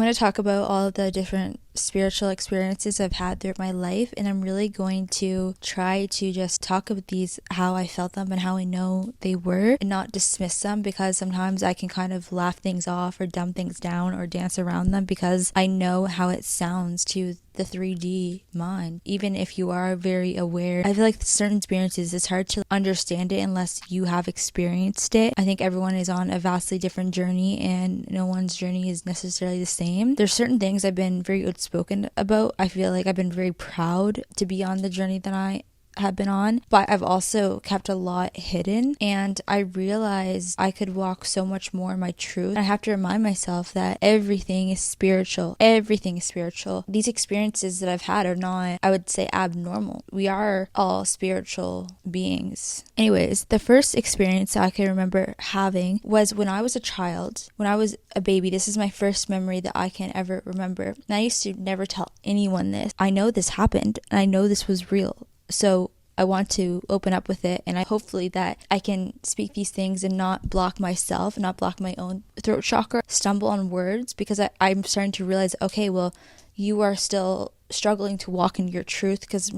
going to talk about all the different spiritual experiences I've had throughout my life, and I'm really going to try to just talk about these, how I felt them and how I know they were, and not dismiss them, because sometimes I can kind of laugh things off or dumb things down or dance around them because I know how it sounds to the 3D mind. Even if you are very aware, I feel like certain experiences, it's hard to understand it unless you have experienced it. I think everyone is on a vastly different journey, and no one's journey is necessarily the same. There's certain things I've been very outspoken about. I feel like I've been very proud to be on the journey that I have been on, but I've also kept a lot hidden, and I realized I could walk so much more in my truth. I have to remind myself that everything is spiritual. Everything is spiritual. These experiences that I've had are not, I would say, abnormal. We are all spiritual beings. Anyways, the first experience I can remember having was when I was a child, when I was a baby. This is my first memory that I can ever remember. And I used to never tell anyone this. I know this happened, and I know this was real. So I want to open up with it, and I hopefully that I can speak these things and not block myself, not block my own throat chakra, stumble on words, because I'm starting to realize, okay, well, you are still struggling to walk in your truth because,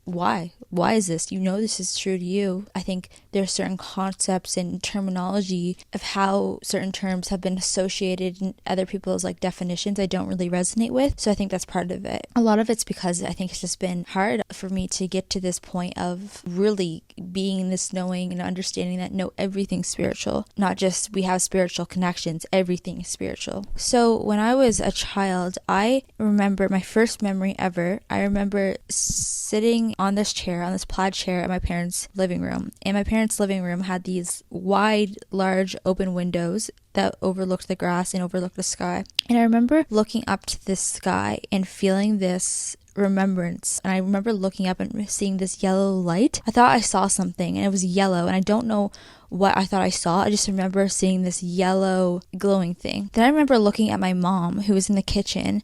why is this? You know this is true to you. I think there are certain concepts and terminology of how certain terms have been associated in other people's definitions I don't really resonate with. So I think that's part of it. A lot of it's because I think it's just been hard for me to get to this point of really being this knowing and understanding that no, everything's spiritual. Not just we have spiritual connections, everything is spiritual. So when I was a child, I remember my first memory ever. I remember sitting on this plaid chair at my parents' living room. And my parents' living room had these wide, large, open windows that overlooked the grass and overlooked the sky. And I remember looking up to this sky and feeling this remembrance. And I remember looking up and seeing this yellow light. I thought I saw something, and it was yellow, and I don't know what I thought I saw. I just remember seeing this yellow glowing thing. Then I remember looking at my mom, who was in the kitchen,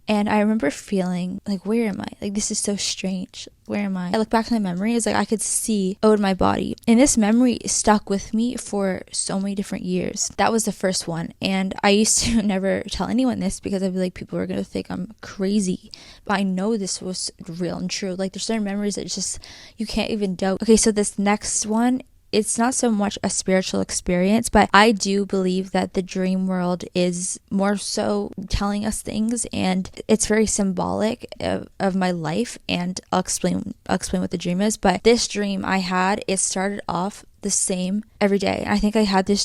and I remember feeling where am I? This is so strange. Where am I? I look back in the memory, it's I could see out of my body. And this memory stuck with me for so many different years. That was the first one. And I used to never tell anyone this because I'd be people are going to think I'm crazy. But I know this was real and true. There's certain memories that just, you can't even doubt. Okay, so this next one, it's not so much a spiritual experience, but I do believe that the dream world is more so telling us things, and it's very symbolic of my life, and I'll explain what the dream is. But this dream I had, it started off the same every day. I think I had the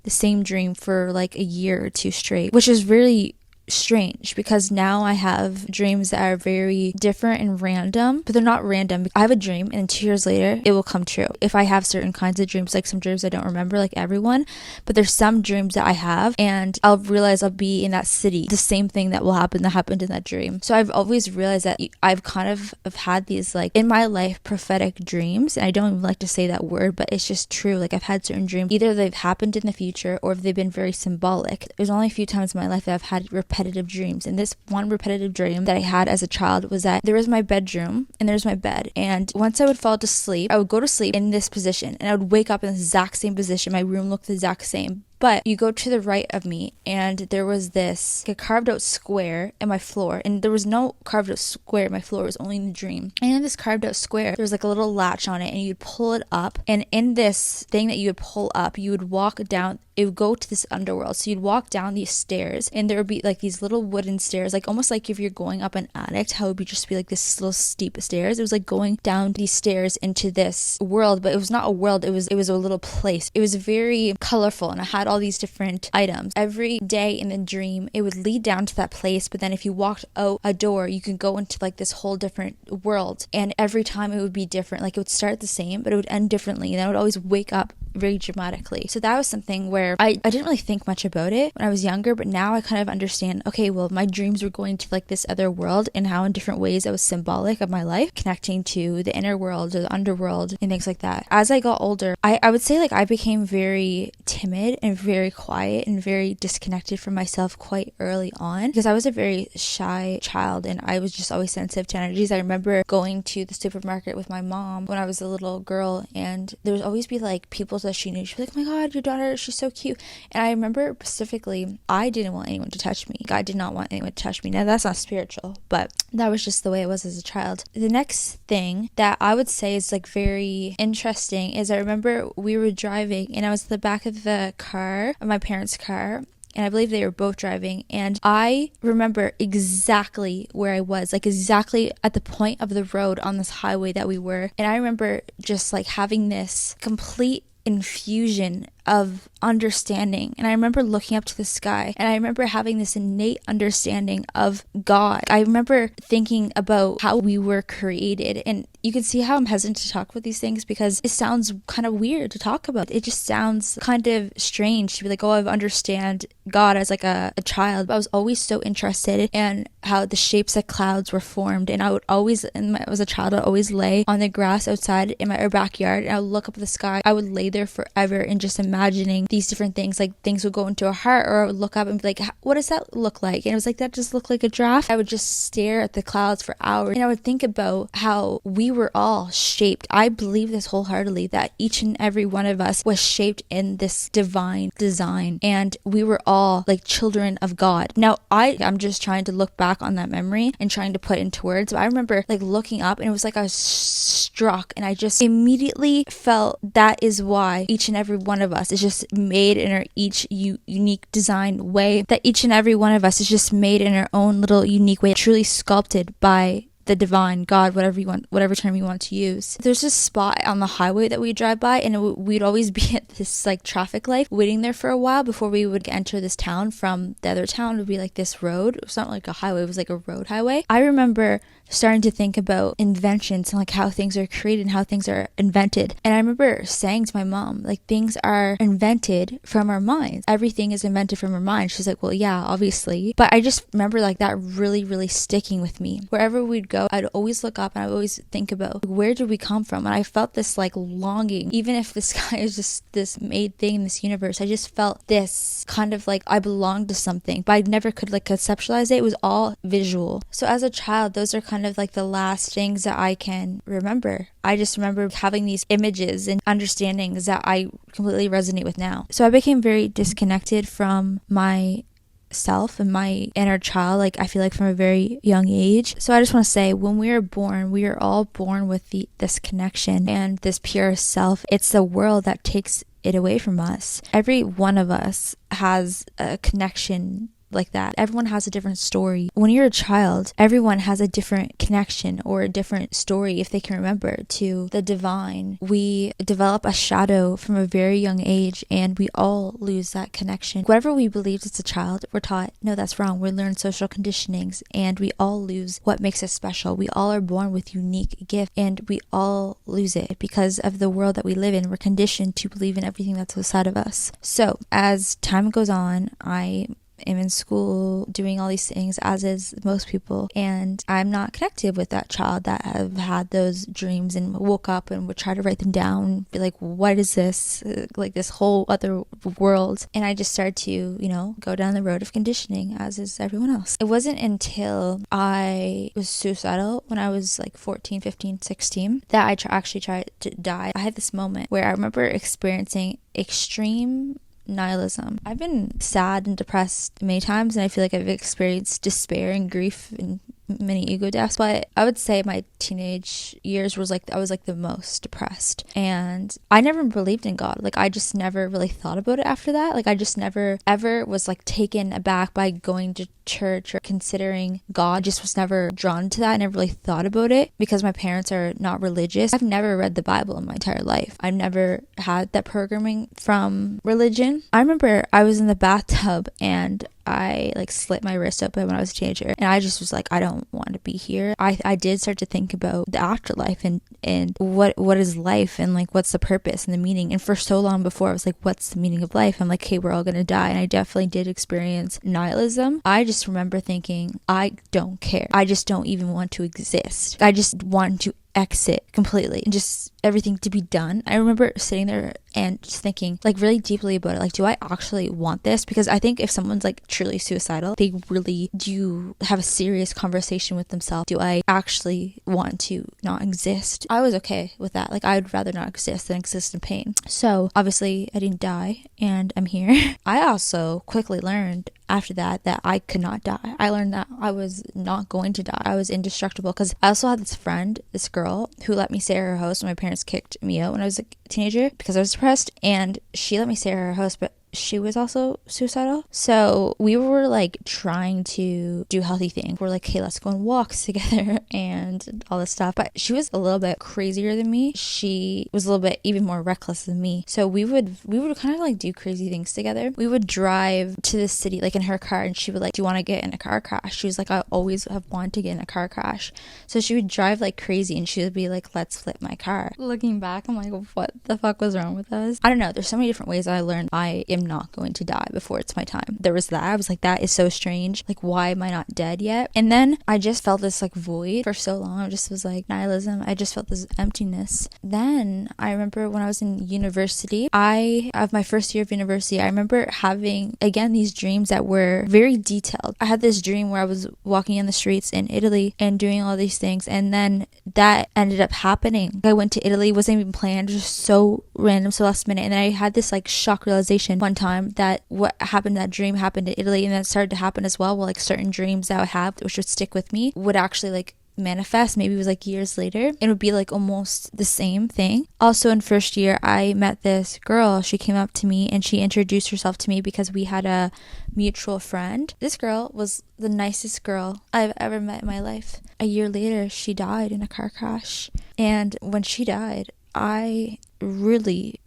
same dream for a year or two straight, which is really strange because now I have dreams that are very different and random, but they're not random. I have a dream and 2 years later it will come true. If I have certain kinds of dreams, some dreams I don't remember like everyone, but there's some dreams that I have and I'll realize I'll be in that city, the same thing that happened in that dream. So I've always realized that I've kind of had these in my life prophetic dreams, and I don't even like to say that word, but it's just true. I've had certain dreams, either they've happened in the future or they've been very symbolic. There's only a few times in my life that I've had repetitive dreams, and this one repetitive dream that I had as a child was that there was my bedroom and there's my bed, and once I would fall to sleep, I would go to sleep in this position and I would wake up in the exact same position. My room looked the exact same, but you go to the right of me and there was this carved out square in my floor, and there was no carved out square in my floor, it was only in the dream. And in this carved out square there was a little latch on it, and you'd pull it up, and in this thing that you would pull up, you would walk down, it would go to this underworld. So you'd walk down these stairs, and there would be these little wooden stairs, almost if you're going up an attic, how it would just be this little steep stairs. It was going down these stairs into this world, but it was not a world, it was a little place. It was very colorful, and it had all these different items. Every day in the dream it would lead down to that place, but then if you walked out a door you could go into this whole different world, and every time it would be different. It would start the same but it would end differently, and I would always wake up very dramatically. So that was something where I didn't really think much about it when I was younger, but now I kind of understand, okay, well, my dreams were going to this other world, and how in different ways it was symbolic of my life, connecting to the inner world or the underworld and things like that. As I got older, I would say I became very timid and very quiet and very disconnected from myself quite early on, because I was a very shy child and I was just always sensitive to energies. I remember going to the supermarket with my mom when I was a little girl, and there would always be people girls that she knew, she'd be like, oh my God, your daughter, she's so cute. And I remember specifically, I didn't want anyone to touch me. I did not want anyone to touch me. Now, that's not spiritual, but that was just the way it was as a child. The next thing that I would say is like very interesting is I remember we were driving and I was at the back of the car, of my parents' car, and I believe they were both driving, and I remember exactly where I was, like exactly at the point of the road on this highway that we were. And I remember just like having this complete infusion of understanding, and I remember looking up to the sky, and I remember having this innate understanding of God. I remember thinking about how we were created, and you can see how I'm hesitant to talk about these things because it sounds kind of weird to talk about. It just sounds kind of strange to be like, oh, I understand God as like a child. But I was always so interested in how the shapes of clouds were formed, and I would always, as a child, I'd always lay on the grass outside in our backyard, and I would look up at the sky. I would lay there forever and just imagining these different things, like things would go into a heart, or I would look up and be like, what does that look like? And it was like, that just looked like a giraffe. I would just stare at the clouds for hours, and I would think about how we were all shaped. I believe this wholeheartedly, that each and every one of us was shaped in this divine design, and we were all like children of God. Now I'm just trying to look back on that memory and trying to put it into words, but I remember like looking up, and it was like I was struck, and I just immediately felt that is why each and every one of us is just made in our each unique design way, that each and every one of us is just made in our own little unique way, truly sculpted by the divine God, whatever term you want to use. There's this spot on the highway that we drive by, and we'd always be at this like traffic light waiting there for a while before we would enter this town from the other town. It would be like this road. It was not like a highway, it was like a road highway. I remember starting to think about inventions and like how things are created and how things are invented. And I remember saying to my mom, like, things are invented from our minds. Everything is invented from our mind. She's like, well, yeah, obviously. But I just remember like that really, really sticking with me. Wherever we'd go, I'd always look up and I'd always think about, like, where did we come from? And I felt this like longing, even if the sky is just this made thing in this universe, I just felt this kind of like I belonged to something, but I never could like conceptualize it. It was all visual. So as a child, those are kind of like the last things that I can remember. I just remember having these images and understandings that I completely resonate with now. So I became very disconnected from my self and my inner child, like I feel like from a very young age. So I just want to say, when we are born, we are all born with this connection and this pure self. It's the world that takes it away from us. Every one of us has a connection like that. Everyone has a different story. When you're a child, everyone has a different connection or a different story, if they can remember, to the divine. We develop a shadow from a very young age, and we all lose that connection. Whatever we believed as a child, we're taught, no, that's wrong. We learn social conditionings, and we all lose what makes us special. We all are born with unique gifts, and we all lose it because of the world that we live in. We're conditioned to believe in everything that's outside of us. So as time goes on, I am in school doing all these things, as is most people, and I'm not connected with that child that have had those dreams and woke up and would try to write them down, be like, what is this, like this whole other world? And I just started to go down the road of conditioning, as is everyone else. It wasn't until I was suicidal when I was like 14, 15, 16 that I actually tried to die. I had this moment where I remember experiencing extreme nihilism. I've been sad and depressed many times, and I feel like I've experienced despair and grief and many ego deaths, but I would say my teenage years was like I was like the most depressed, and I never believed in God. Like I just never really thought about it after that. Like I just never ever was like taken aback by going to church or considering God. Just was never drawn to that. I never really thought about it because my parents are not religious. I've never read the Bible in my entire life. I've never had that programming from religion. I remember I was in the bathtub and I like slit my wrist open when I was a teenager, and I just was like, I don't want to be here. I did start to think about the afterlife and what is life, and like what's the purpose and the meaning. And for so long before, I was like, what's the meaning of life? I'm like, hey, we're all gonna die. And I definitely did experience nihilism. I just remember thinking, I don't care. I just don't even want to exist. I just want to exit completely and just everything to be done. I remember sitting there and just thinking like really deeply about it. Like, do I actually want this? Because I think if someone's like truly suicidal, they really do have a serious conversation with themselves. Do I actually want to not exist? I was okay with that. Like, I'd rather not exist than exist in pain. So obviously I didn't die and I'm here. I also quickly learned after that I could not die. I learned that I was not going to die. I was indestructible, because I also had this friend, this girl, who let me stay at her house when my parents kicked me out when I was a teenager because I was depressed, and she let me stay at her house, but she was also suicidal. So we were like trying to do healthy things. We're like, hey, let's go on walks together and all this stuff. But she was a little bit crazier than me. She was a little bit even more reckless than me. So we would kind of like do crazy things together. We would drive to the city like in her car, and she would like, do you want to get in a car crash? She was like, I always have wanted to get in a car crash. So she would drive like crazy and she would be like, let's flip my car. Looking back, I'm like, what the fuck was wrong with us? I don't know. There's so many different ways I learned I am not going to die before it's my time. There was that. I was like, that is so strange. Like, why am I not dead yet? And then I just felt this like void for so long. I just was like nihilism. I just felt this emptiness. Then I remember when I was in university, of my first year of university, I remember having again these dreams that were very detailed. I had this dream where I was walking in the streets in Italy and doing all these things, and then that ended up happening. I went to Italy, wasn't even planned, just so random, so last minute. And then I had this like shock realization one time that what happened, that dream happened in Italy, and that started to happen as well. Well, like certain dreams that I would have, which would stick with me, would actually like manifest. Maybe it was like years later. It would be like almost the same thing. Also in first year, I met this girl. She came up to me and she introduced herself to me because we had a mutual friend. This girl was the nicest girl I've ever met in my life. A year later, she died in a car crash. And when she died, I really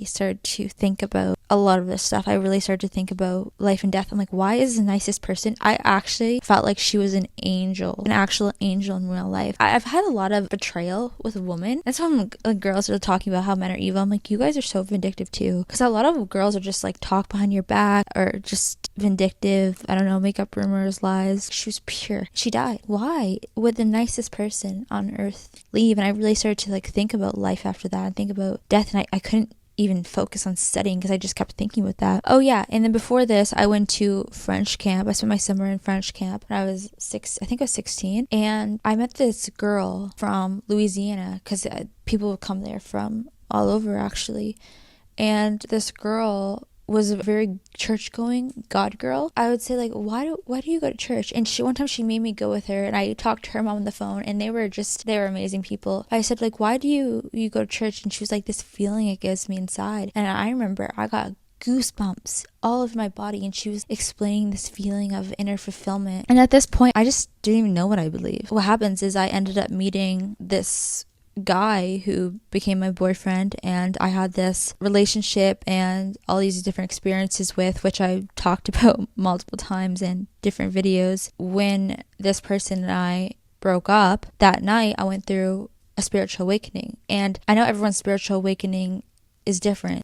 started to think about a lot of this stuff. I really started to think about life and death. I'm like, why is the nicest person? I actually felt like she was an angel, an actual angel in real life. I've had a lot of betrayal with women. That's why girls are talking about how men are evil. I'm like, you guys are so vindictive too. Because a lot of girls are just like talk behind your back or just vindictive. I don't know, make up rumors, lies. She was pure. She died. Why would the nicest person on earth leave? And I really started to like think about life after that and think about death, and I couldn't even focus on studying because I just kept thinking with that. Oh yeah, and then before this, I went to French camp. I spent my summer in French camp when I was 16, and I met this girl from Louisiana because people would come there from all over actually, and this girl was a very church-going God girl. I would say like, why do you go to church? And one time she made me go with her, and I talked to her mom on the phone, and they were amazing people. I said like, why do you go to church? And she was like, this feeling it gives me inside. And I remember I got goosebumps all over my body, and she was explaining this feeling of inner fulfillment. And at this point, I just didn't even know what I believed. What happens is I ended up meeting this guy who became my boyfriend, and I had this relationship and all these different experiences with, which I talked about multiple times in different videos. When this person and I broke up, that night I went through a spiritual awakening, and I know everyone's spiritual awakening is different.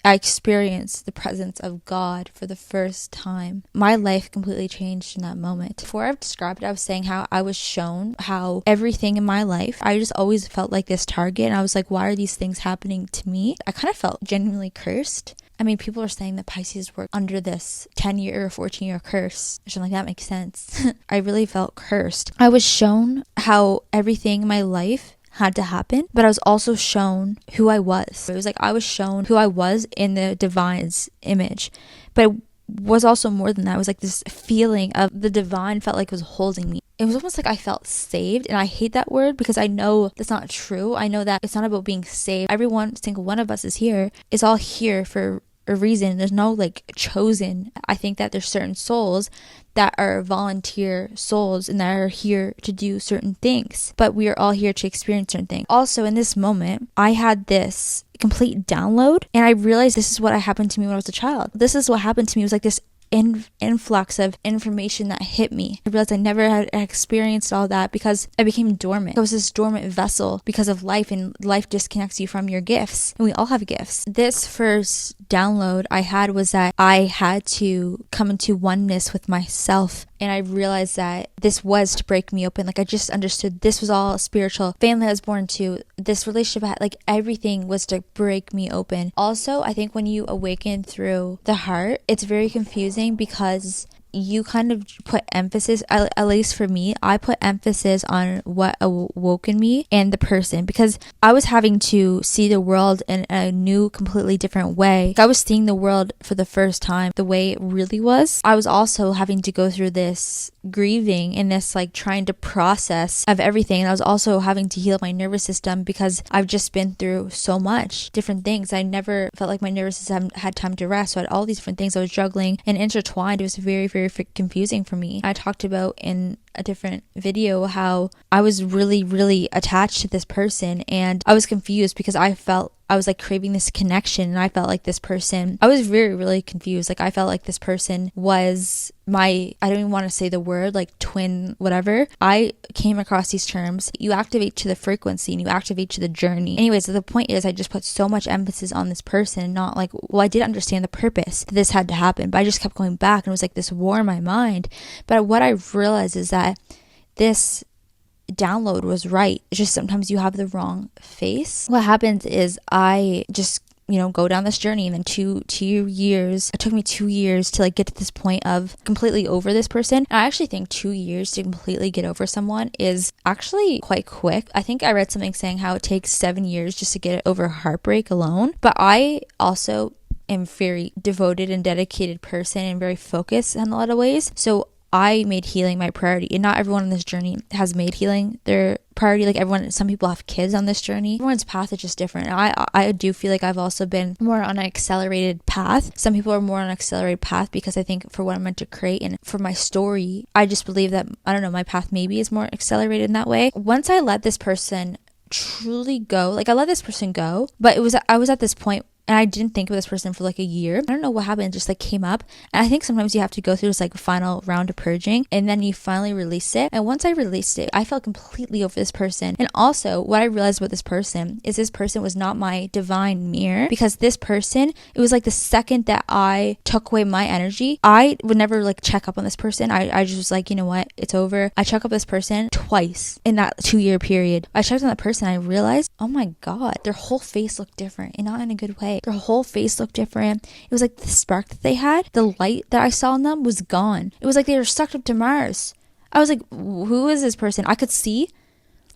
I experienced the presence of God for the first time. My life completely changed in that moment. Before I've described it, I was saying how I was shown how everything in my life, I just always felt like this target. And I was like, why are these things happening to me? I kind of felt genuinely cursed. I mean, people are saying that Pisces were under this 10-year or 14-year curse, which I'm like, that makes sense. I really felt cursed. I was shown how everything in my life had to happen, but I was also shown who I was. It was like I was shown who I was in the divine's image, but it was also more than that. It was like this feeling of the divine felt like it was holding me. It was almost like I felt saved, and I hate that word because I know that's not true. I know that it's not about being saved. Single one of us is all here for a reason. There's no like chosen. I think that there's certain souls that are volunteer souls and that are here to do certain things, but we are all here to experience certain things. Also, in this moment, I had this complete download, and I realized this is what happened to me when I was a child. This is what happened to me. It was like this influx of information that hit me. I realized I never had experienced all that because I became dormant. I was this dormant vessel because of life, and life disconnects you from your gifts. And we all have gifts. This first download I had was that I had to come into oneness with myself. And I realized that this was to break me open. Like, I just understood this was all spiritual. Family I was born to, this relationship I had, like, everything was to break me open. Also, I think when you awaken through the heart, it's very confusing because you kind of put emphasis, at least for me, I put emphasis on what awoke in me and the person, because I was having to see the world in a new, completely different way. I was seeing the world for the first time the way it really was. I was also having to go through this grieving and this like trying to process of everything, and I was also having to heal my nervous system because I've just been through so much different things. I never felt like my nervous system had time to rest, so I had all these different things I was juggling and intertwined. It was very, very confusing for me. I talked about in a different video how I was really, really attached to this person, and I was confused because I felt I was like craving this connection, and I felt like this person, I was very, really confused. Like, I felt like this person was my, I don't even want to say the word, like twin, whatever. I came across these terms. You activate to the frequency and you activate to the journey. Anyways, so the point is I just put so much emphasis on this person, not like, well, I did understand the purpose that this had to happen, but I just kept going back, and it was like this war in my mind. But what I realized is that this download was right. It's just sometimes you have the wrong face. What happens is I just go down this journey, and then 2 years, it took me 2 years to like get to this point of completely over this person. And I actually think 2 years to completely get over someone is actually quite quick. I think I read something saying how it takes 7 years just to get over heartbreak alone. But I also am very devoted and dedicated person and very focused in a lot of ways. So I made healing my priority, and not everyone on this journey has made healing their priority. Like, everyone, some people have kids on this journey. Everyone's path is just different. I do feel like I've also been more on an accelerated path. Some people are more on an accelerated path because I think for what I'm meant to create and for my story, I just believe that, I don't know, my path maybe is more accelerated in that way. Once I let this person truly go, like I let this person go, but I was at this point and I didn't think of this person for like a year. I don't know what happened. It just like came up. And I think sometimes you have to go through this like final round of purging, and then you finally release it. And once I released it, I felt completely over this person. And also what I realized about this person is this person was not my divine mirror, because this person, it was like the second that I took away my energy, I would never like check up on this person. I just was like, you know what? It's over. I checked up this person twice in that 2-year period. I checked on that person. I realized, oh my God, their whole face looked different, and not in a good way. Their whole face looked different. It was like the spark that they had, the light that I saw in them was gone. It was like they were sucked up to Mars. I was like, who is this person? I could see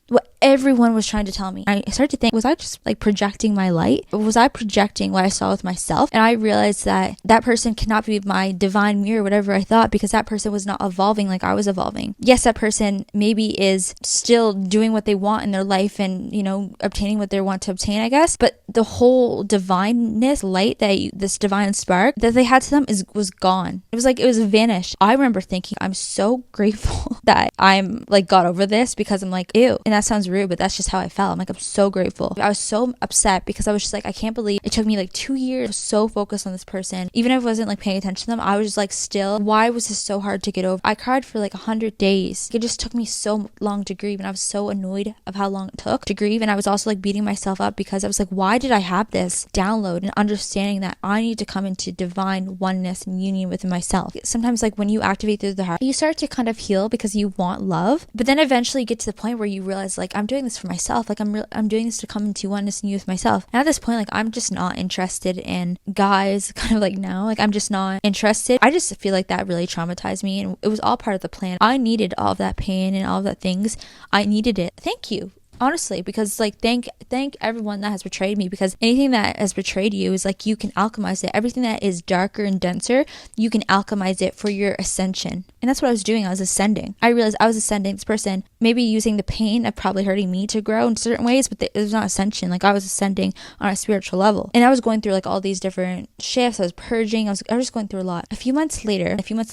what everyone was trying to tell me. I started to think, was I just like projecting my light? Or was I projecting what I saw with myself? And I realized that that person cannot be my divine mirror, whatever I thought, because that person was not evolving like I was evolving. Yes, that person maybe is still doing what they want in their life and, obtaining what they want to obtain, I guess. But the whole divineness, light, this divine spark that they had to them was gone. It was like, it was vanished. I remember thinking, I'm so grateful that I'm like got over this, because I'm like, ew. And that sounds rude, but that's just how I felt. I'm like, I'm so grateful. I was so upset because I was just like, I can't believe it took me like 2 years. I was so focused on this person. Even if I wasn't like paying attention to them, I was just like, still, why was this so hard to get over? I cried for like 100 days. It just took me so long to grieve, and I was so annoyed of how long it took to grieve. And I was also like beating myself up because I was like, why did I have this download and understanding that I need to come into divine oneness and union within myself? Sometimes like when you activate through the heart, you start to kind of heal because you want love, but then eventually you get to the point where you realize like, I'm doing this for myself. Like I'm doing this to come into oneness and you with myself. And at this point, like I'm just not interested in guys kind of like now, like I'm just not interested. I just feel like that really traumatized me, and it was all part of the plan. I needed all of that pain and all of that things. I needed it. Thank you. Honestly, because like thank everyone that has betrayed me, because anything that has betrayed you is like, you can alchemize it. Everything that is darker and denser, you can alchemize it for your ascension. And that's what I was doing. I was ascending. I realized I was ascending. This person maybe using the pain of probably hurting me to grow in certain ways, but it was not ascension. Like I was ascending on a spiritual level, and I was going through like all these different shifts. I was purging. I was just going through a lot. A few months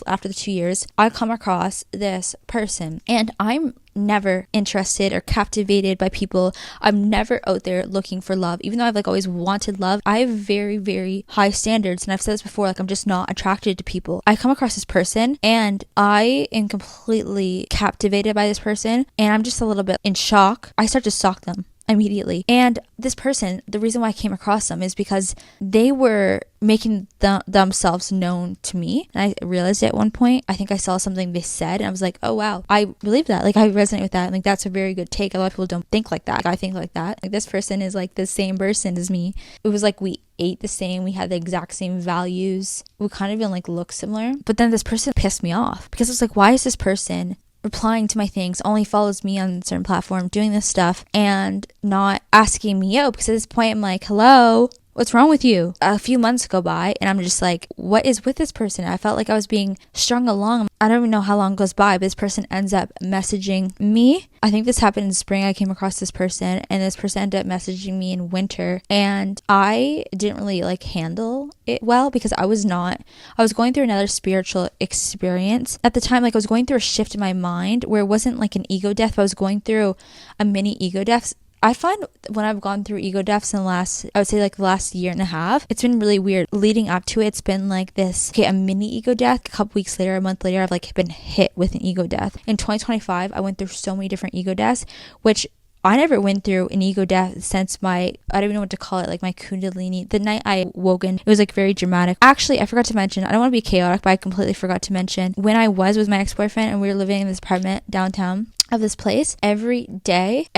after the 2 years, I come across this person, and I'm never interested or captivated by people. I'm never out there looking for love. Even though I've like always wanted love, I have very, very high standards. And I've said this before, like I'm just not attracted to people. I come across this person and I am completely captivated by this person and I'm just a little bit in shock. I start to stalk them immediately. And this person, the reason why I came across them is because they were making themselves known to me. And I realized it at one point. I think I saw something they said and I was like, oh wow, I believe that. Like I resonate with that. And like that's a very good take. A lot of people don't think like that. I think like that. Like this person is like the same person as me. It was like we ate the same. We had the exact same values. We kind of even like look similar. But then this person pissed me off because I was like, why is this person replying to my things, only follows me on a certain platform, doing this stuff and not asking me out? Because at this point I'm like, hello, what's wrong with you? A few months go by and I'm just like, what is with this person? I felt like I was being strung along. I don't even know how long goes by, but this person ends up messaging me. I think this happened in spring. I came across this person and this person ended up messaging me in winter and I didn't really like handle it well because I was going through another spiritual experience at the time. Like I was going through a shift in my mind where it wasn't like an ego death, but I was going through a mini ego death. I find when I've gone through ego deaths in the last year and a half, it's been really weird. Leading up to it, it's been like this, a mini ego death. A couple weeks later, a month later, I've like been hit with an ego death. In 2025, I went through so many different ego deaths, which I never went through an ego death since I don't even know what to call it, like my kundalini. The night I woke in, it was like very dramatic. Actually, I forgot to mention, I don't want to be chaotic, but I completely forgot to mention, when I was with my ex-boyfriend and we were living in this apartment downtown of this place, every day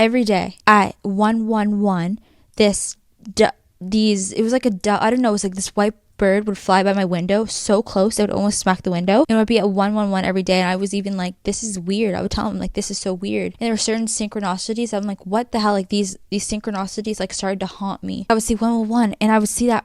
at 111, it was like I don't know, it was like this white bird would fly by my window so close it would almost smack the window, and it would be at 111 every day. And I was even like, this is weird. I would tell him like, this is so weird. And there were certain synchronicities. I'm like, what the hell? Like these synchronicities like started to haunt me. I would see 111 and I would see that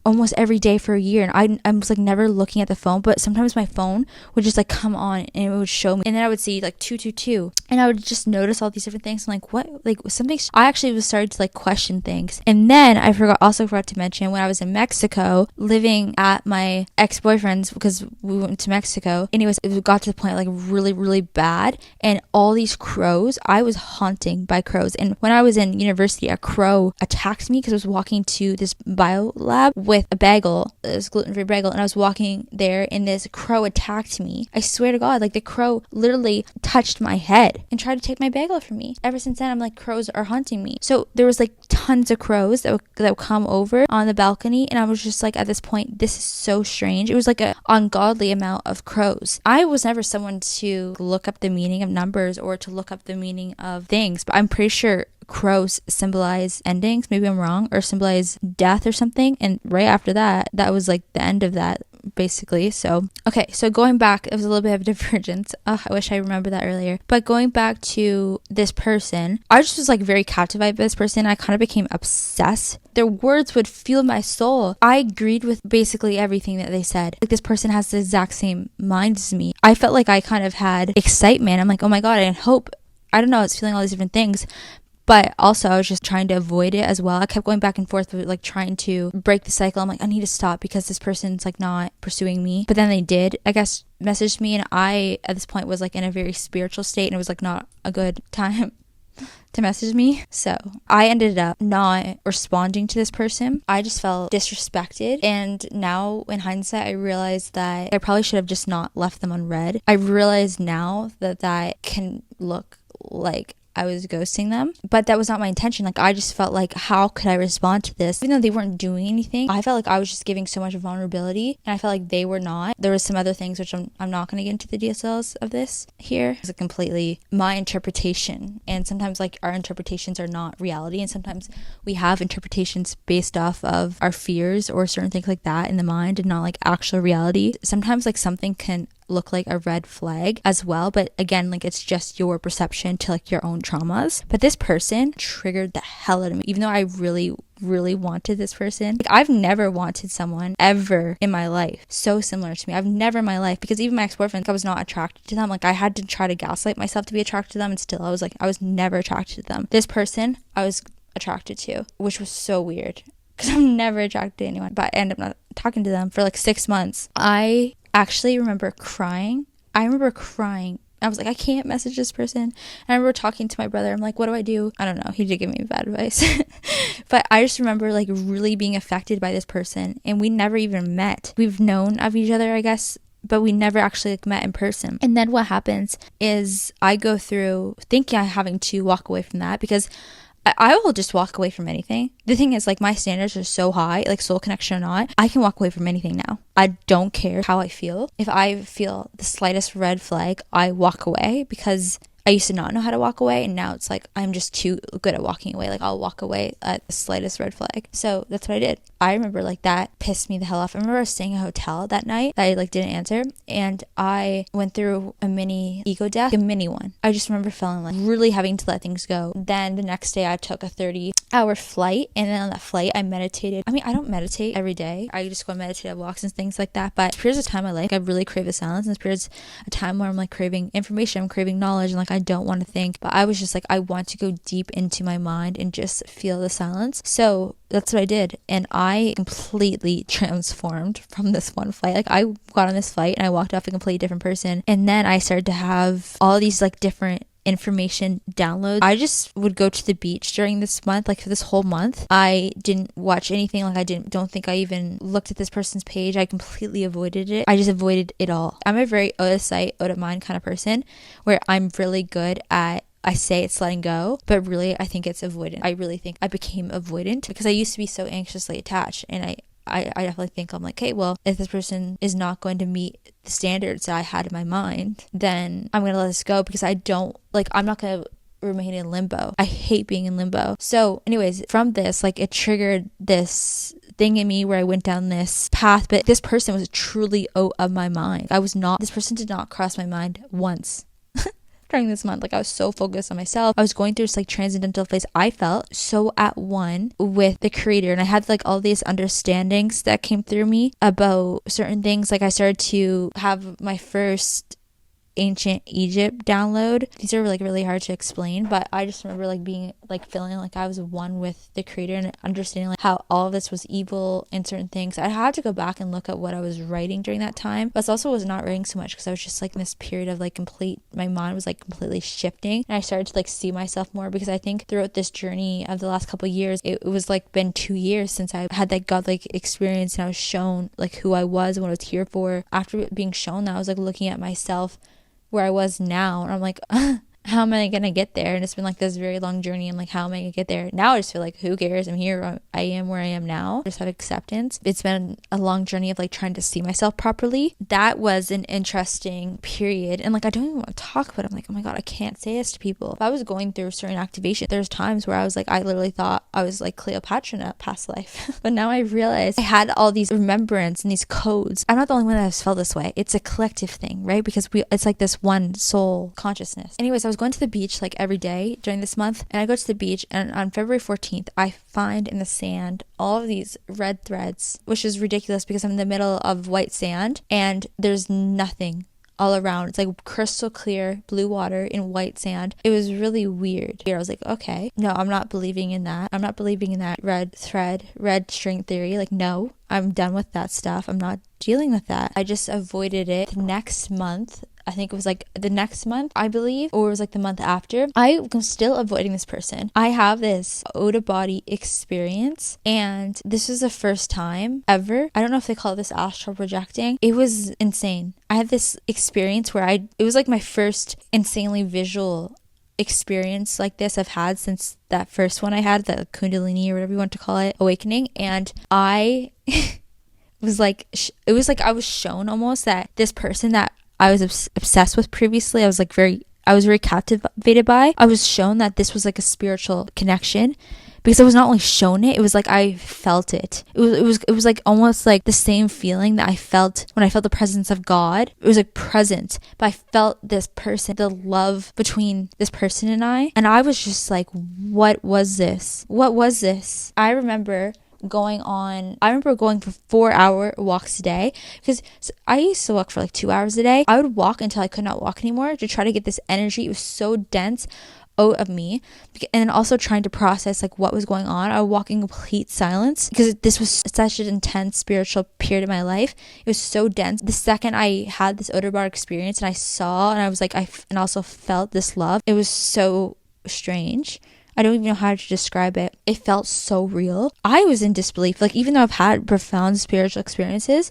almost every day for a year, and I was like never looking at the phone, but sometimes my phone would just like come on and it would show me, and then I would see like 222 and I would just notice all these different things. I'm like, what? Like something. I actually was started to like question things. And then I also forgot to mention, when I was in Mexico living at my ex-boyfriend's, because we went to Mexico, and it got to the point like really, really bad, and all these crows, I was haunting by crows. And when I was in university, a crow attacked me because I was walking to this bio lab with a bagel, this gluten-free bagel, and I was walking there and this crow attacked me. I swear to God, like the crow literally touched my head and tried to take my bagel from me. Ever since then, I'm like, crows are haunting me. So there was like tons of crows that would come over on the balcony, and I was just like, at this point, this is so strange. It was like an ungodly amount of crows. I was never someone to look up the meaning of numbers or to look up the meaning of things, but I'm pretty sure crows symbolize endings, maybe I'm wrong, or symbolize death or something. And right after that was like the end of that, basically. So okay, so going back, it was a little bit of a divergence. I wish I remembered that earlier. But going back to this person, I just was like very captivated by this person. I kind of became obsessed. Their words would fuel my soul. I agreed with basically everything that they said. Like this person has the exact same mind as me. I felt like I kind of had excitement. I'm like, oh my God, and hope. I don't know, I was feeling all these different things. But also I was just trying to avoid it as well. I kept going back and forth with like trying to break the cycle. I'm like, I need to stop because this person's like not pursuing me. But then they did, I guess, message me, and I at this point was like in a very spiritual state, and it was like not a good time to message me. So I ended up not responding to this person. I just felt disrespected, and now in hindsight I realized that I probably should have just not left them unread. I realize now that can look like I was ghosting them, but that was not my intention. Like I just felt like, how could I respond to this? Even though they weren't doing anything, I felt like I was just giving so much vulnerability, and I felt like they were not. There was some other things which I'm not going to get into the details of this here. It's completely my interpretation, and sometimes like our interpretations are not reality, and sometimes we have interpretations based off of our fears or certain things like that in the mind and not like actual reality. Sometimes like something can look like a red flag as well, but again, like it's just your perception to like your own traumas. But this person triggered the hell out of me, even though I really wanted this person. Like I've never wanted someone ever in my life so similar to me. I've never in my life, because even my ex-boyfriend, like I was not attracted to them. Like I had to try to gaslight myself to be attracted to them, and still I was never attracted to them. This person I was attracted to, which was so weird because I'm never attracted to anyone, but I end up not talking to them for like 6 months. I actually remember crying. I remember crying I was like, I can't message this person. And I remember talking to my brother. I'm like, what do I do? I don't know. He did give me bad advice. But I just remember like really being affected by this person. And we never even met. We've known of each other, I guess, but we never actually like met in person. And then what happens is I go through thinking I'm having to walk away from that, because I will just walk away from anything. The thing is, like, my standards are so high, like soul connection or not, I can walk away from anything now. I don't care how I feel. If I feel the slightest red flag, I walk away, because I used to not know how to walk away, and now it's like I'm just too good at walking away. Like, I'll walk away at the slightest red flag. So that's what I did. I remember like that pissed me the hell off. I remember I was staying in a hotel that night that I like didn't answer, and I went through a mini ego death, a mini one. I just remember feeling like really having to let things go. Then the next day I took a 30-hour flight, and then on that flight I meditated. I mean, I don't meditate every day. I just go on meditative walks and things like that, but here's a time in my life I really crave the silence, and here's a time where I'm like craving information, I'm craving knowledge, and like I don't want to think. But I was just like, I want to go deep into my mind and just feel the silence. So that's what I did, and I completely transformed from this one flight. Like, I got on this flight and I walked off a completely different person, and then I started to have all these like different information downloads. I just would go to the beach during this month, like for this whole month. I didn't watch anything. Like, don't think I even looked at this person's page. I completely avoided it. I just avoided it all. I'm a very out of sight, out of mind kind of person, where I'm really good at, I say it's letting go, but really I think it's avoidant. I really think I became avoidant because I used to be so anxiously attached, and I definitely think I'm like, hey, well, if this person is not going to meet the standards that I had in my mind, then I'm going to let this go, because I'm not going to remain in limbo. I hate being in limbo. So anyways, from this, like, it triggered this thing in me where I went down this path, but this person was truly out of my mind. This person did not cross my mind once. During this month, like, I was so focused on myself. I was going through this like transcendental phase. I felt so at one with the creator, and I had like all these understandings that came through me about certain things. Like, I started to have my first ancient Egypt download. These are like really hard to explain, but I just remember like being like feeling like I was one with the creator, and understanding like how all of this was evil and certain things. I had to go back and look at what I was writing during that time, but I also was not writing so much because I was just like in this period of like my mind was like completely shifting, and I started to like see myself more, because I think throughout this journey of the last couple of years, it was like been 2 years since I had that godlike experience, and I was shown like who I was and what I was here for. After being shown that, I was like looking at myself where I was now, and I'm like, how am I gonna get there? And it's been like this very long journey. I'm like, how am I gonna get there? Now I just feel like, who cares? I'm here. I am where I am now. I just have acceptance. It's been a long journey of like trying to see myself properly. That was an interesting period, and like I don't even want to talk about it. I'm like, oh my god, I can't say this to people. If I was going through certain activation, there's times where I was like, I literally thought I was like Cleopatra in a past life. But now I realized I had all these remembrance and these codes. I'm not the only one that has felt this way. It's a collective thing, right? Because it's like this one soul consciousness. Anyways, I was going to the beach like every day during this month, and I go to the beach, and on February 14th I find in the sand all of these red threads, which is ridiculous because I'm in the middle of white sand and there's nothing all around. It's like crystal clear blue water in white sand. It was really weird. I was like, okay, no, I'm not believing in that. I'm not believing in that red thread, red string theory. Like, no, I'm done with that stuff. I'm not dealing with that. I just avoided it. The next month, I think it was like the next month, I believe, or it was like the month after, I'm still avoiding this person. I have this out-of-body experience, and this was the first time ever. I don't know if they call this astral projecting. It was insane. I had this experience where it was like my first insanely visual experience like this I've had since that first one I had, the kundalini or whatever you want to call it, awakening. And I was like, it was like I was shown almost that this person that I was obsessed with previously, I was very captivated by. I was shown that this was like a spiritual connection, because I was not only shown it, it was like I felt it. It was like almost like the same feeling that I felt when I felt the presence of God. It was like present, but I felt this person, the love between this person and I was just like, what was this? What was this? I remember going for 4-hour walks a day, because I used to walk for like 2 hours a day. I would walk until I could not walk anymore to try to get this energy. It was so dense out of me, and also trying to process like what was going on. I would walk in complete silence because this was such an intense spiritual period of my life. It was so dense. The second I had this outer bar experience and I saw and I was like, and also felt this love, it was so strange. I don't even know how to describe it. It felt so real. I was in disbelief. Like, even though I've had profound spiritual experiences,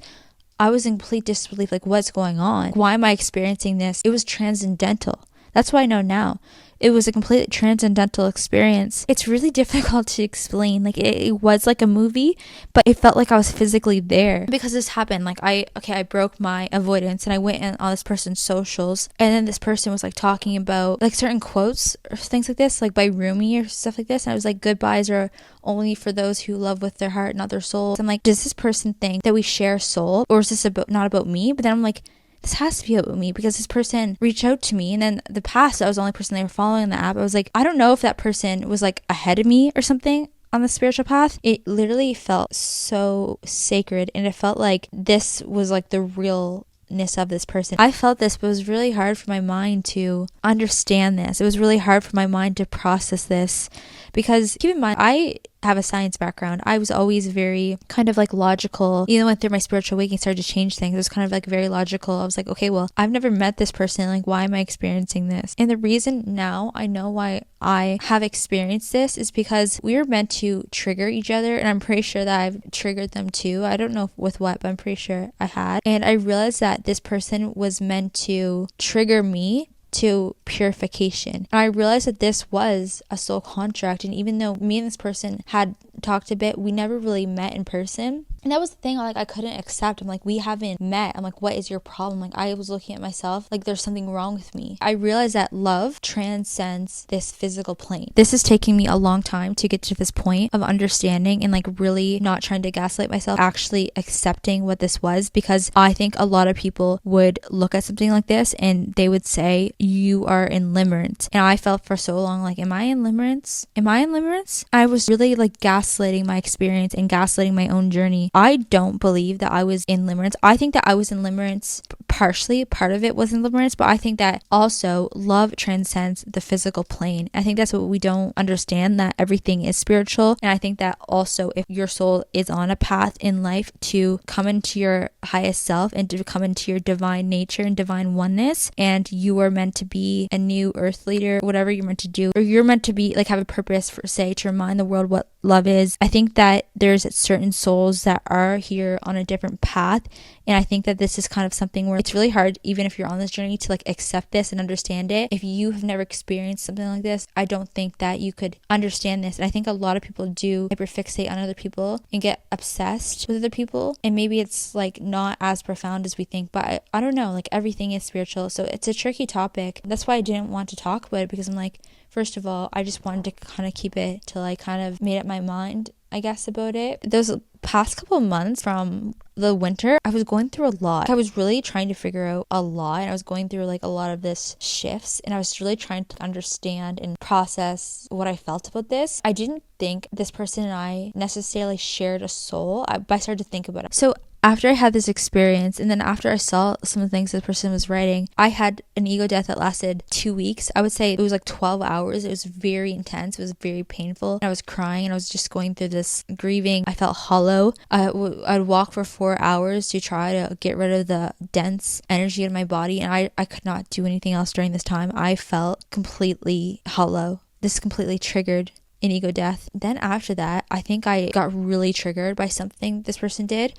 I was in complete disbelief. Like, what's going on? Why am I experiencing this? It was transcendental. That's what I know now. It was a completely transcendental experience. It's really difficult to explain. Like, it was like a movie, but it felt like I was physically there because this happened. Like, I broke my avoidance and I went on this person's socials, and then this person was like talking about like certain quotes or things like this, like by Rumi or stuff like this. And I was like, goodbyes are only for those who love with their heart, not their soul. So I'm like, does this person think that we share soul, or is this not about me? But then I'm like, this has to be about me because this person reached out to me, and then the past, I was the only person they were following in the app. I was like, I don't know if that person was like ahead of me or something on the spiritual path. It literally felt so sacred, and it felt like this was like the realness of this person. I felt this, but it was really hard for my mind to understand this. It was really hard for my mind to process this because, keep in mind, I have a science background. I was always very kind of like logical. Even went through my spiritual awakening, started to change things. It was kind of like very logical. I was like, okay, well, I've never met this person. Like, why am I experiencing this? And the reason now I know why I have experienced this is because we were meant to trigger each other, and I'm pretty sure that I've triggered them too. I don't know with what, but I'm pretty sure I had. And I realized that this person was meant to trigger me to purification. And I realized that this was a soul contract, and even though me and this person had talked a bit, we never really met in person. And that was the thing, like, I couldn't accept. I'm like, we haven't met. I'm like, what is your problem? Like, I was looking at myself like there's something wrong with me. I realized that love transcends this physical plane. This is taking me a long time to get to this point of understanding and like really not trying to gaslight myself, actually accepting what this was, because I think a lot of people would look at something like this and they would say, you are in limerence. And I felt for so long like, am I in limerence? Am I in limerence? I was really like gaslighting my experience and gaslighting my own journey. I don't believe that I was in limerence. I think that I was in limerence partially. Part of it was in limerence, but I think that also love transcends the physical plane. I think that's what we don't understand, that everything is spiritual. And I think that also if your soul is on a path in life to come into your highest self and to come into your divine nature and divine oneness, and you are meant to be a new earth leader, whatever you're meant to do, or you're meant to be like have a purpose for, say, to remind the world what love is. I think that there's certain souls that are here on a different path, and I think that this is kind of something where it's really hard, even if you're on this journey, to like accept this and understand it. If you have never experienced something like this, I don't think that you could understand this. And I think a lot of people do hyperfixate on other people and get obsessed with other people, and maybe it's like not as profound as we think, but I don't know, like everything is spiritual, so it's a tricky topic. That's why I didn't want to talk about it, because I'm like, first of all, I just wanted to kind of keep it till I kind of made up my mind, I guess, about it. Those past couple of months from the winter, I was going through a lot. I was really trying to figure out a lot, and I was going through like a lot of this shifts, and I was really trying to understand and process what I felt about this. I didn't think this person and I necessarily shared a soul, but I started to think about it. So after I had this experience, and then after I saw some of the things this person was writing, I had an ego death that lasted 2 weeks. I would say it was like 12 hours. It was very intense. It was very painful. I was crying, and I was just going through this grieving. I felt hollow. I'd walk for 4 hours to try to get rid of the dense energy in my body, and I could not do anything else during this time. I felt completely hollow. This completely triggered an ego death. Then after that, I think I got really triggered by something this person did.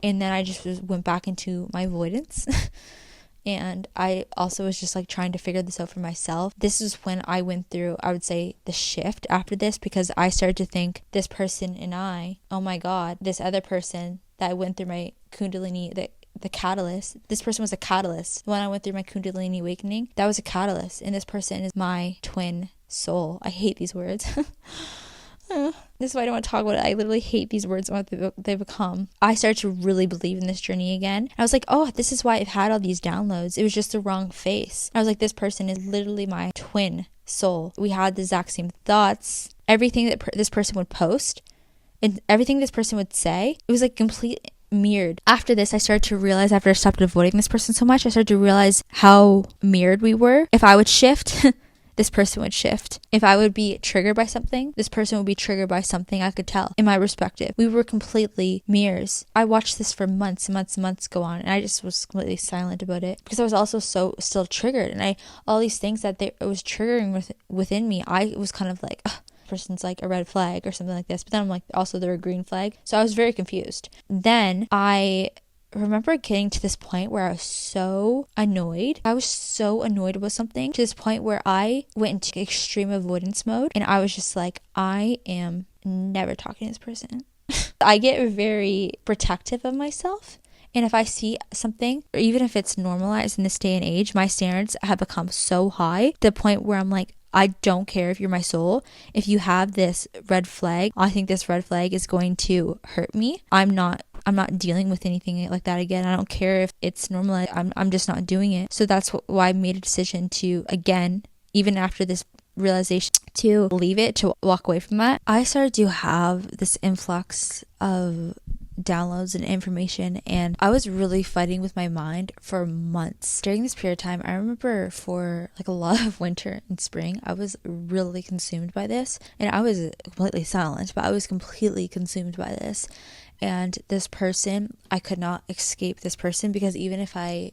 And then I just went back into my avoidance. And I also was just like trying to figure this out for myself. This is when I went through, I would say, the shift after this, because I started to think this person and I, oh my God, this other person that I went through my kundalini, the catalyst, this person was a catalyst. When I went through my kundalini awakening, that was a catalyst. And this person is my twin soul. I hate these words. This is why I don't want to talk about it. I literally hate these words and what they become. I started to really believe in this journey again. And I was like, oh, this is why I've had all these downloads. It was just the wrong face. I was like, this person is literally my twin soul. We had the exact same thoughts. Everything that this person would post and everything this person would say, it was like complete mirrored. After this, I started to realize, after I stopped avoiding this person so much, I started to realize how mirrored we were. If I would shift this person would shift. If I would be triggered by something, this person would be triggered by something. I could tell in my perspective. We were completely mirrors. I watched this for months and months and months go on, and I just was completely silent about it because I was also so still triggered, and all these things that it was triggering within me, I was kind of like, person's like a red flag or something like this, but then I'm like, also they're a green flag. So I was very confused. Then I remember getting to this point where I was so annoyed. I was so annoyed about something to this point where I went into extreme avoidance mode, and I was just like, I am never talking to this person. I get very protective of myself. And if I see something, or even if it's normalized in this day and age, my standards have become so high to the point where I'm like, I don't care if you're my soul. If you have this red flag, I think this red flag is going to hurt me. I'm not dealing with anything like that again. I don't care if it's normalized. I'm just not doing it. So that's why I made a decision to, again, even after this realization, to leave it, to walk away from that. I started to have this influx of downloads and information, and I was really fighting with my mind for months. During this period of time, I remember for like a lot of winter and spring, I was really consumed by this, and I was completely silent, but I was completely consumed by this. And this person, I could not escape this person, because even if I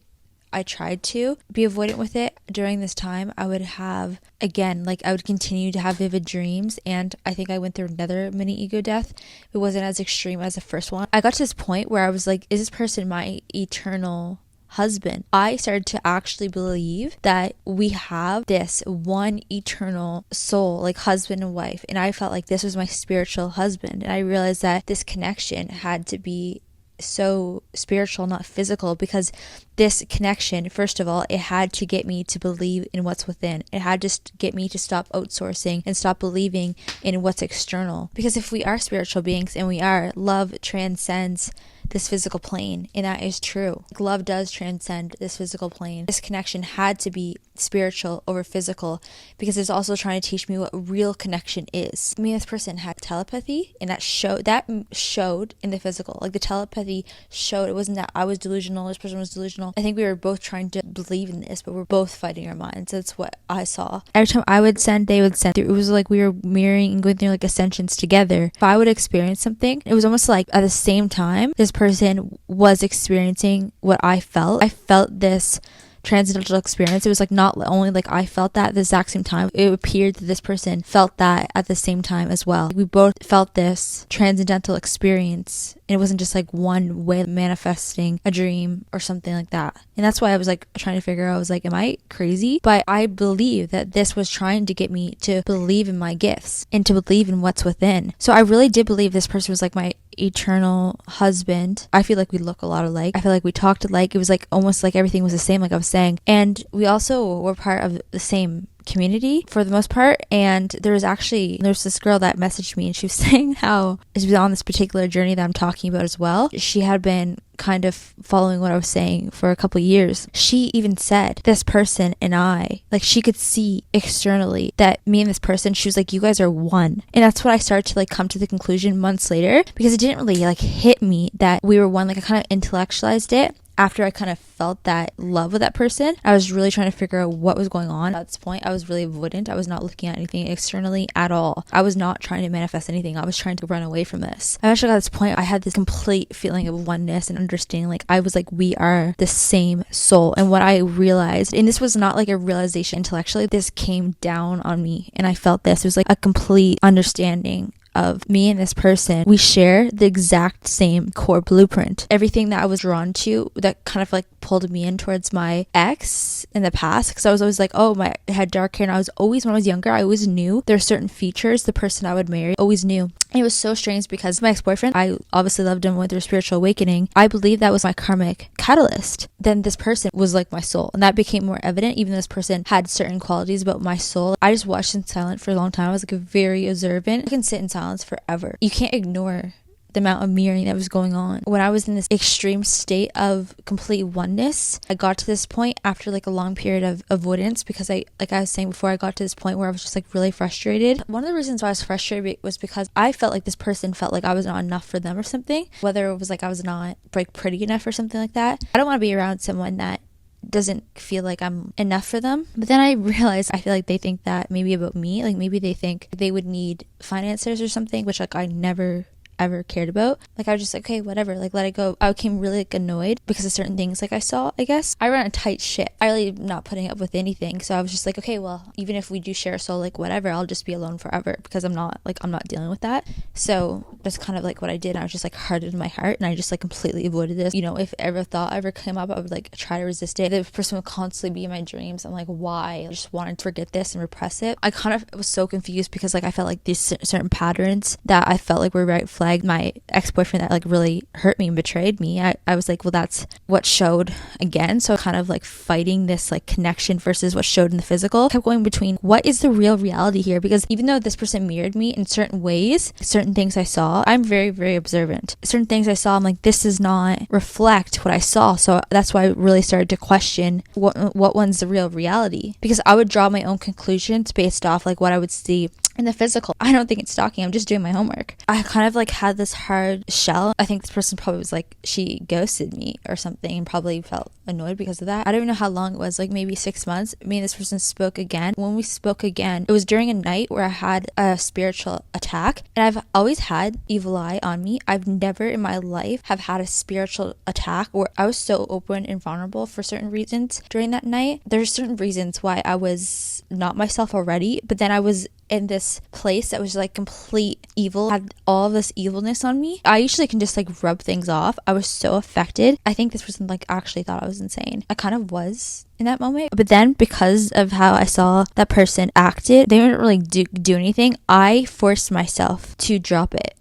tried to be avoidant with it during this time, I would have, again, like I would continue to have vivid dreams. And I think I went through another mini ego death. It wasn't as extreme as the first one. I got to this point where I was like, is this person my eternal husband? I started to actually believe that we have this one eternal soul, like husband and wife. And I felt like this was my spiritual husband. And I realized that this connection had to be so spiritual, not physical, because this connection, first of all, it had to get me to believe in what's within. It had to get me to stop outsourcing and stop believing in what's external. Because if we are spiritual beings, and we are, love transcends this physical plane, and that is true. Love does transcend this physical plane. This connection had to be spiritual over physical, because it's also trying to teach me what real connection is. Me and this person had telepathy, and that showed in the physical. Like the telepathy showed. It wasn't that I was delusional, this person was delusional. I think we were both trying to believe in this, but we're both fighting our minds. That's what I saw. Every time I would send, they would send. It was like we were mirroring and going through like ascensions together. If I would experience something, it was almost like at the same time this person was experiencing what I felt. I felt this transcendental experience. It was like not only like I felt that at the exact same time, it appeared that this person felt that at the same time as well. We both felt this transcendental experience, and it wasn't just like one way of manifesting a dream or something like that. And that's why I was like trying to figure out, I was like, am I crazy? But I believe that this was trying to get me to believe in my gifts and to believe in what's within. So I really did believe this person was like my eternal husband. I feel like we look a lot alike. I feel like we talked alike. It was like almost like everything was the same, like I was saying. And we also were part of the same community for the most part. And there's this girl that messaged me, and she was saying how she was on this particular journey that I'm talking about as well. She had been kind of following what I was saying for a couple of years. She even said this person and I, like she could see externally that me and this person, she was like, you guys are one. And that's what I started to like come to the conclusion months later, because it didn't really like hit me that we were one. Like I kind of intellectualized it after I kind of felt that love with that person. I was really trying to figure out what was going on. At this point, I was really avoidant. I was not looking at anything externally at all. I was not trying to manifest anything. I was trying to run away from this. I eventually got to this point, I had this complete feeling of oneness and understanding. Like I was like, we are the same soul. And what I realized, and this was not like a realization intellectually, this came down on me, and I felt this. It was like a complete understanding of me and this person. We share the exact same core blueprint. Everything that I was drawn to that kind of like pulled me in towards my ex in the past, because I was always like, oh, my I had dark hair, and I was always, when I was younger, I always knew there are certain features the person I would marry always knew. And it was so strange because my ex-boyfriend, I obviously loved him, went through a spiritual awakening. I believe that was my karmic catalyst. Then this person was like my soul, and that became more evident. Even though this person had certain qualities about my soul, I just watched in silence for a long time. I was like very observant. I can sit in silence forever. You can't ignore the amount of mirroring that was going on. When I was in this extreme state of complete oneness, I got to this point after like a long period of avoidance, because I was saying before, I got to this point where I was just like really frustrated. One of the reasons why I was frustrated was because I felt like this person felt like I was not enough for them or something, whether it was like I was not like pretty enough or something like that. I don't want to be around someone that doesn't feel like I'm enough for them. But then I realized I feel like they think that maybe about me, like maybe they think they would need financiers or something, which like I never ever cared about. Like I was just like, okay, whatever, like let it go. I became really like annoyed because of certain things like I saw, I guess. I run a tight ship. I really am not putting up with anything. So I was just like, okay, well, even if we do share a soul, like whatever, I'll just be alone forever because I'm not dealing with that. So that's kind of like what I did. I was just like hardened my heart and I just like completely avoided this. You know, if ever thought ever came up, I would like try to resist it. The person would constantly be in my dreams. I'm like, why? I just wanted to forget this and repress it. I kind of was so confused because like I felt like these certain patterns that I felt like were red flagged. My ex-boyfriend that like really hurt me and betrayed me, I was like, well, that's what showed again. So kind of like fighting this like connection versus what showed in the physical. I kept going between what is the real reality here, because even though this person mirrored me in certain ways, certain things I saw, I'm very, very observant. Certain things I saw, I'm like, this does not reflect what I saw. So that's why I really started to question what one's the real reality, because I would draw my own conclusions based off like what I would see in the physical. I don't think it's stalking. I'm just doing my homework. I kind of like had this hard shell. I think this person probably was like, she ghosted me or something and probably felt annoyed because of that. I don't even know how long it was, like maybe 6 months. Me and this person spoke again. When we spoke again, it was during a night where I had a spiritual attack, and I've always had evil eye on me. I've never in my life have had a spiritual attack where I was so open and vulnerable for certain reasons during that night. There's certain reasons why I was not myself already, but then I was in this place that was like complete evil, had all of this evilness on me. I usually can just like rub things off. I was so affected. I think this person like actually thought I was insane. I kind of was in that moment. But then because of how I saw that person acted, they didn't really do anything. I forced myself to drop it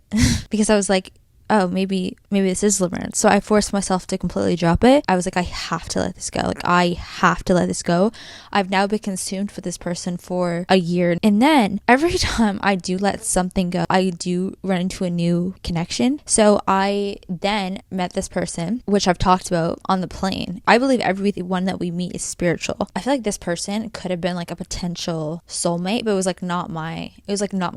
because I was like, oh, maybe this is Laverne. So I forced myself to completely drop it. I was like, I have to let this go. Like, I have to let this go. I've now been consumed with this person for a year. And then every time I do let something go, I do run into a new connection. So I then met this person, which I've talked about on the plane. I believe everyone that we meet is spiritual. I feel like this person could have been like a potential soulmate, but it was like not my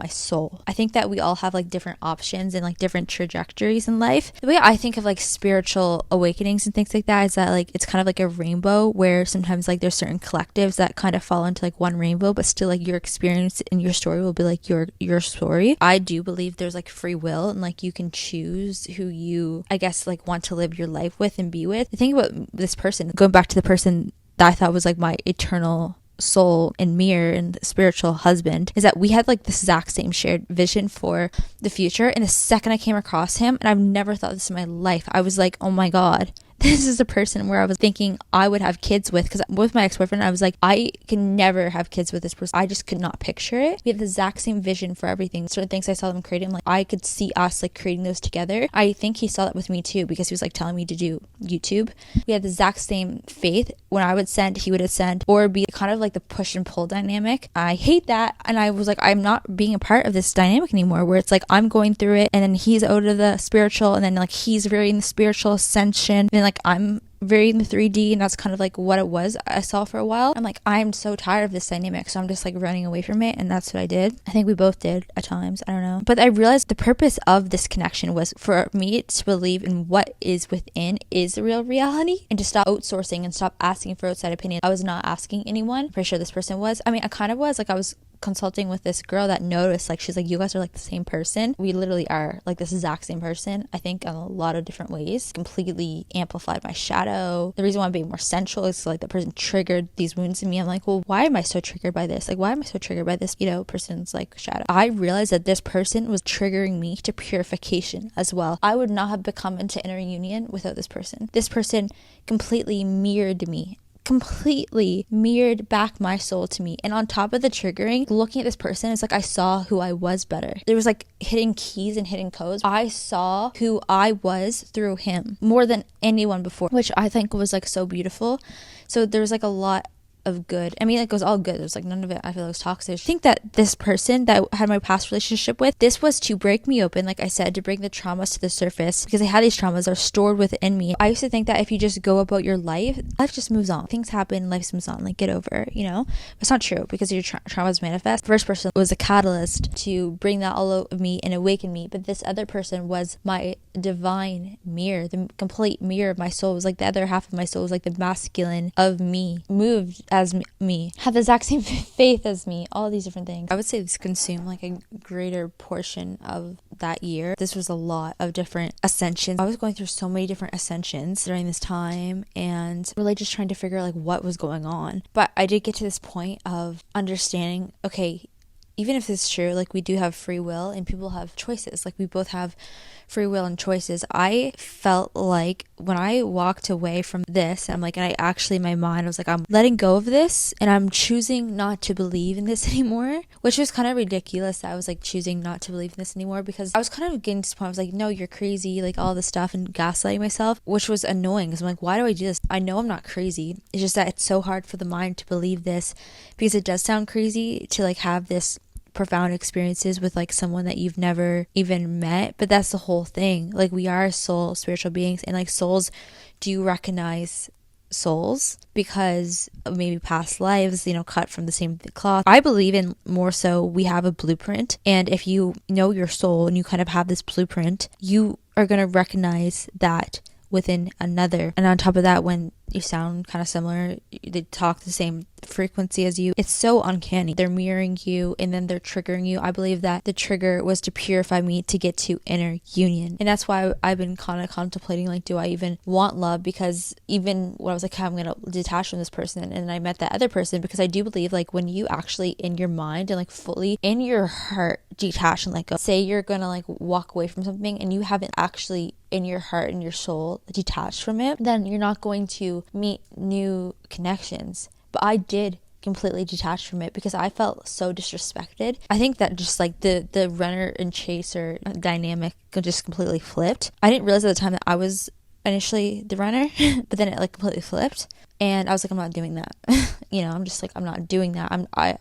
soul. I think that we all have like different options and like different trajectories in life. The way I think of like spiritual awakenings and things like that is that like it's kind of like a rainbow, where sometimes like there's certain collectives that kind of fall into like one rainbow, but still like your experience and your story will be like your story. I do believe there's like free will and like you can choose who you, I guess, like want to live your life with and be with. The thing about this person, going back to the person that I thought was like my eternal soul and mirror and spiritual husband, is that we had like this exact same shared vision for the future. And the second I came across him, and I've never thought this in my life, I was like, oh my God, this is a person where I was thinking I would have kids with, because with my ex-boyfriend I was like, I can never have kids with this person. I just could not picture it. We had the exact same vision for everything. Certain things I saw them creating, like I could see us like creating those together. I think he saw that with me too, because he was like telling me to do YouTube. We had the exact same faith. When I would send, he would send, or be kind of like the push and pull dynamic. I hate that, and I was like, I'm not being a part of this dynamic anymore, where it's like I'm going through it and then he's out of the spiritual, and then like he's very in the spiritual ascension, and like I'm very in the 3D, and that's kind of like what it was I saw for a while. I'm like, I'm so tired of this dynamic, so I'm just like running away from it, and that's what I did. I think we both did at times, I don't know. But I realized the purpose of this connection was for me to believe in what is within is the real reality, and to stop outsourcing and stop asking for outside opinion. I was not asking anyone. I'm pretty sure this person was. I mean, I kind of was. Like, I was consulting with this girl that noticed, like, she's like, you guys are like the same person. We literally are like this exact same person, I think, in a lot of different ways. Completely amplified my shadow. The reason why I'm being more sensual is like the person triggered these wounds in me. I'm like, well, why am I so triggered by this? Like, why am I so triggered by this, person's like shadow? I realized that this person was triggering me to purification as well. I would not have become into inner union without this person. This person completely mirrored me, completely mirrored back my soul to me. And on top of the triggering, looking at this person, it's like I saw who I was better. There was like hidden keys and hidden codes. I saw who I was through him more than anyone before, which I think was like so beautiful. So there was like a lot of good. I mean, it was all good. There's like none of it I feel like was toxic. I think that this person that I had my past relationship with, this was to break me open, like I said, to bring the traumas to the surface, because I had these traumas that are stored within me. I used to think that if you just go about your life just moves on. Things happen, life moves on, like get over it, you know? But it's not true, because your traumas manifest. The first person was a catalyst to bring that all over me and awaken me, but this other person was my divine mirror, the complete mirror of my soul. It was like the other half of my soul, was like the masculine of me, moved as me, had the exact same faith as me, all these different things. I would say this consumed like a greater portion of that year. This was a lot of different ascensions. I was going through so many different ascensions during this time, and really just trying to figure out like what was going on. But I did get to this point of understanding, okay, even if it's true, like we do have free will and people have choices, like we both have free will and choices. I felt like when I walked away from this, I'm like, and I actually, in my mind, I was like, I'm letting go of this and I'm choosing not to believe in this anymore, which was kind of ridiculous that I was like choosing not to believe in this anymore, because I was kind of getting to the point, I was like, no, you're crazy, like all this stuff, and gaslighting myself, which was annoying, because I'm like, why do I do this? I know I'm not crazy. It's just that it's so hard for the mind to believe this, because it does sound crazy to like have this profound experiences with like someone that you've never even met, but that's the whole thing. Like we are soul spiritual beings, and like souls do recognize souls because of maybe past lives, you know, cut from the same cloth. I believe in more so we have a blueprint, and if you know your soul and you kind of have this blueprint, you are going to recognize that within another. And on top of that, when you sound kind of similar, they talk the same frequency as you, it's so uncanny. They're mirroring you and then they're triggering you. I believe that the trigger was to purify me to get to inner union, and that's why I've been kind of contemplating, like, do I even want love? Because even when I was like, I'm gonna detach from this person, and I met that other person, because I do believe like when you actually in your mind and like fully in your heart detach and let go, say you're gonna like walk away from something and you haven't actually in your heart and your soul detached from it, then you're not going to meet new connections. But I did completely detach from it because I felt so disrespected. I think that just like the runner and chaser dynamic just completely flipped. I didn't realize at the time that I was initially the runner, but then it like completely flipped. And I was like, I'm not doing that. You know, I'm just like, I'm not doing that.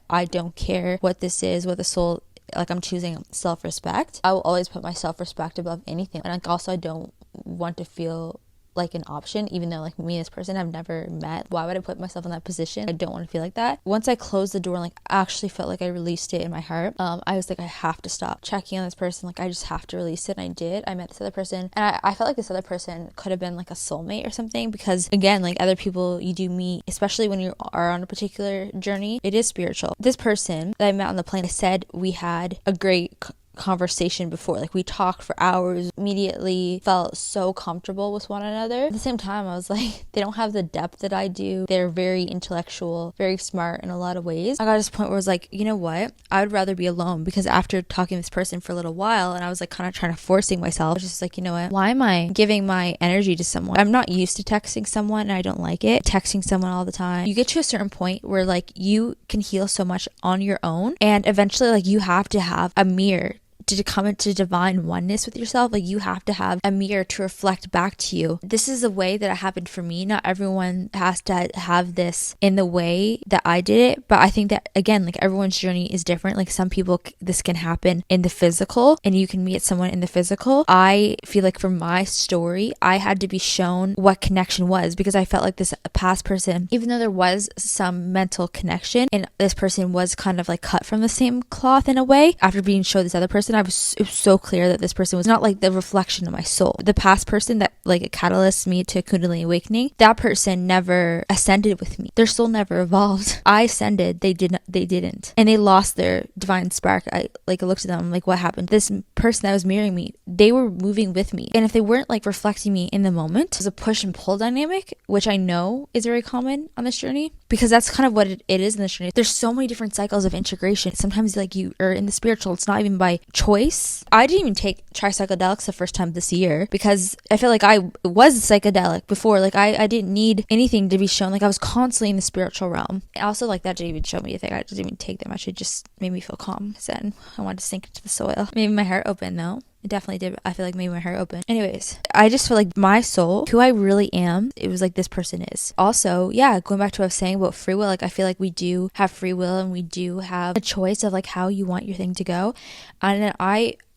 I don't care what this is, what the soul, like I'm choosing self-respect. I will always put my self-respect above anything. And like also I don't want to feel like an option, even though like me and this person I've never met. Why would I put myself in that position? I don't want to feel like that. Once I closed the door and like actually felt like I released it in my heart, I was like, I have to stop checking on this person. Like I just have to release it. And I did. I met this other person, and I felt like this other person could have been like a soulmate or something, because again, like other people you do meet, especially when you are on a particular journey, it is spiritual. This person that I met on the plane, I said we had a great conversation before, like we talked for hours, immediately felt so comfortable with one another. At the same time, I was like, they don't have the depth that I do. They're very intellectual, very smart in a lot of ways. I got to this point where I was like, you know what, I would rather be alone, because after talking to this person for a little while and I was like kind of trying to forcing myself, I was just like, you know what, why am I giving my energy to someone? I'm not used to texting someone and I don't like it, texting someone all the time. You get to a certain point where like you can heal so much on your own, and eventually like you have to have a mirror to come into divine oneness with yourself. Like you have to have a mirror to reflect back to you. This is a way that it happened for me. Not everyone has to have this in the way that I did it, but I think that again, like everyone's journey is different. Like some people this can happen in the physical and you can meet someone in the physical. I feel like for my story, I had to be shown what connection was, because I felt like this past person, even though there was some mental connection and this person was kind of like cut from the same cloth in a way, after being shown this other person, it was so clear that this person was not like the reflection of my soul. The past person that like a catalyst me to kundalini awakening, that person never ascended with me. Their soul never evolved. I ascended, they didn't, and they lost their divine spark. I looked at them, I'm like, what happened? This person that was mirroring me, they were moving with me, and if they weren't like reflecting me in the moment, it was a push and pull dynamic, which I know is very common on this journey, because that's kind of what it is in this journey. There's so many different cycles of integration. Sometimes like you are in the spiritual, it's not even by choice. I didn't even try psychedelics the first time this year, because I feel like I was psychedelic before. Like I didn't need anything to be shown. Like I was constantly in the spiritual realm. And also like that didn't even show me anything. I didn't even take that much. It just made me feel calm. Zen. I wanted to sink into the soil. Maybe my heart opened though. It definitely did. I feel like made my heart open. Anyways, I just feel like my soul, who I really am, it was like this person is. Also, yeah, going back to what I was saying about free will, like I feel like we do have free will and we do have a choice of like how you want your thing to go. And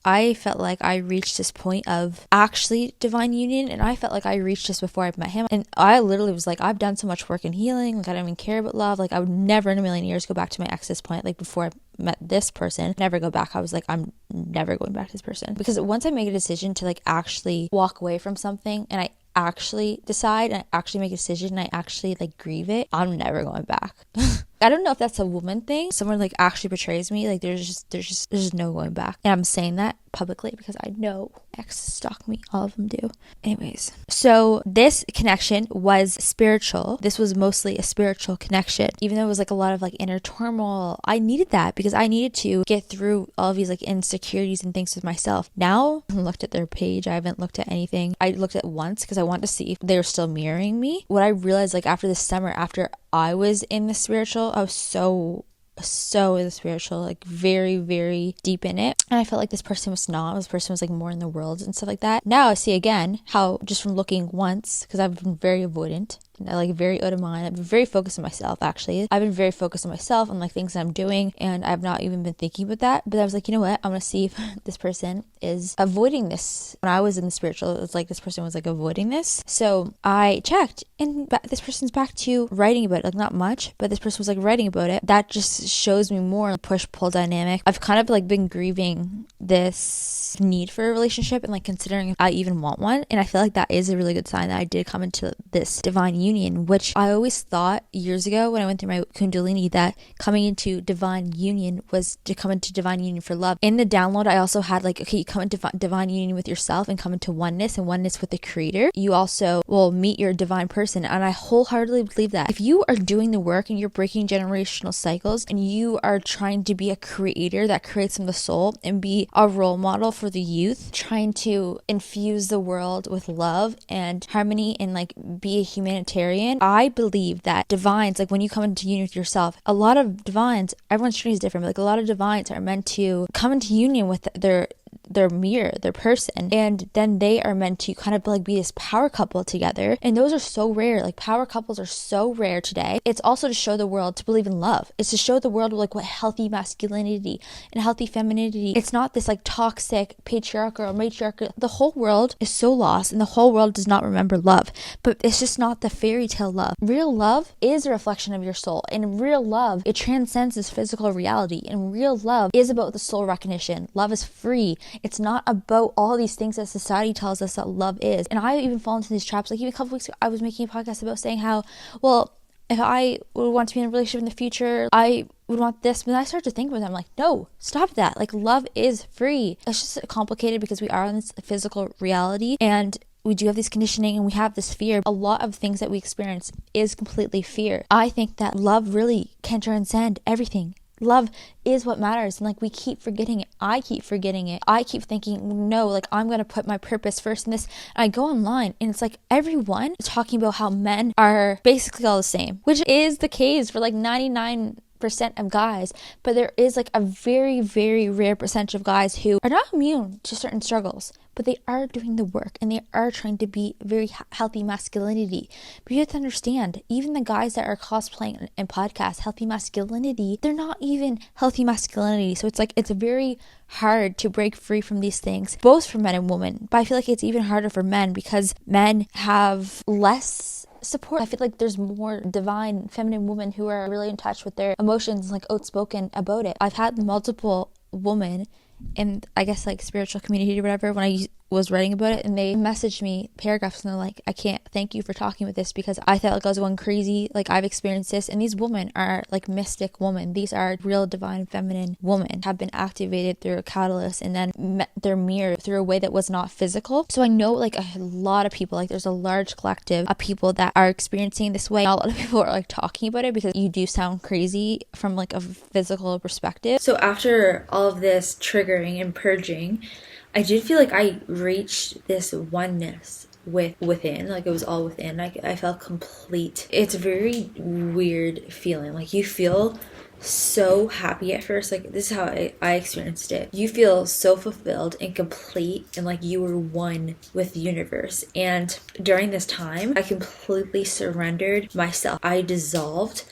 I felt like I reached this point of actually divine union, and I felt like I reached this before I met him. And I literally was like, I've done so much work in healing, like I don't even care about love. Like I would never in a million years go back to my ex's point, like before I met this person, never go back. I was like, I'm never going back to this person, because once I make a decision to like actually walk away from something, and I actually decide and I actually make a decision and I actually like grieve it, I'm never going back. I don't know if that's a woman thing. Someone like actually betrays me, like there's just no going back. And I'm saying that publicly because I know exes stalk me. All of them do. Anyways, so this connection was spiritual. This was mostly a spiritual connection. Even though it was like a lot of like inner turmoil, I needed that because I needed to get through all of these like insecurities and things with myself. Now, I looked at their page. I haven't looked at anything. I looked at once because I wanted to see if they were still mirroring me. What I realized like after this summer, after I was in the spiritual, I was so in the spiritual, like very, very deep in it. And I felt like this person was not. This person was like more in the world and stuff like that. Now I see again how just from looking once, because I've been very avoidant, like very out of mind. I've been very focused on myself, actually. I've been very focused on myself and like things that I'm doing, and I've not even been thinking about that. But I was like, you know what? I'm gonna see if this person is avoiding this. When I was in the spiritual, it was like this person was like avoiding this. So I checked, and this person's back to writing about it. Like not much, but this person was like writing about it. That just shows me more push-pull dynamic. I've kind of like been grieving this need for a relationship and like considering if I even want one. And I feel like that is a really good sign that I did come into this divine union, which I always thought years ago when I went through my kundalini that coming into divine union was to come into divine union for love. In the download, I also had like, okay, you come into divine union with yourself and come into oneness and oneness with the creator. You also will meet your divine person. And I wholeheartedly believe that if you are doing the work and you're breaking generational cycles and you are trying to be a creator that creates from the soul and be a role model for the youth, trying to infuse the world with love and harmony and like be a humanitarian, I believe that divines, like when you come into union with yourself, a lot of divines, everyone's journey is different, but like a lot of divines are meant to come into union with their mirror, their person, and then they are meant to kind of like be this power couple together. And those are so rare. Like power couples are so rare today. It's also to show the world to believe in love. It's to show the world like what healthy masculinity and healthy femininity. It's not this like toxic patriarchal or matriarchal. The whole world is so lost and the whole world does not remember love, but it's just not the fairy tale love. Real love is a reflection of your soul, and real love, it transcends this physical reality, and real love is about the soul recognition. Love is free. It's not about all these things that society tells us that love is. And I even fall into these traps. Like even a couple weeks ago, I was making a podcast about saying how, well, if I would want to be in a relationship in the future, I would want this. But then I started to think about it. I'm like, no, stop that. Like love is free. It's just complicated because we are in this physical reality, and we do have this conditioning and we have this fear. A lot of things that we experience is completely fear. I think that love really can transcend everything. Love is what matters, and like we keep forgetting it. I keep forgetting it. I keep thinking, no, like I'm gonna put my purpose first in this. And I go online and it's like everyone is talking about how men are basically all the same, which is the case for like 99% of guys, but there is like a very, very rare percentage of guys who are not immune to certain struggles, but they are doing the work and they are trying to be very healthy masculinity. But you have to understand, even the guys that are cosplaying and podcasts healthy masculinity, they're not even healthy masculinity. So it's like it's very hard to break free from these things, both for men and women. But I feel like it's even harder for men because men have less support. I feel like there's more divine feminine women who are really in touch with their emotions, like outspoken about it. I've had multiple women in, I guess, like spiritual community or whatever, when I was writing about it, and they messaged me paragraphs and they're like, I can't thank you for talking about this because I felt like I was going crazy, like I've experienced this. And these women are like mystic women. These are real divine feminine women, have been activated through a catalyst and then met their mirror through a way that was not physical. So I know like a lot of people, like there's a large collective of people that are experiencing this way. A lot of people are like talking about it because you do sound crazy from like a physical perspective. So after all of this triggering and purging, I did feel like I reached this oneness within, like it was all within. I felt complete. It's a very weird feeling. Like you feel so happy at first. Like, this is how I experienced it. You feel so fulfilled and complete, and like you were one with the universe. And during this time, I completely surrendered myself. I dissolved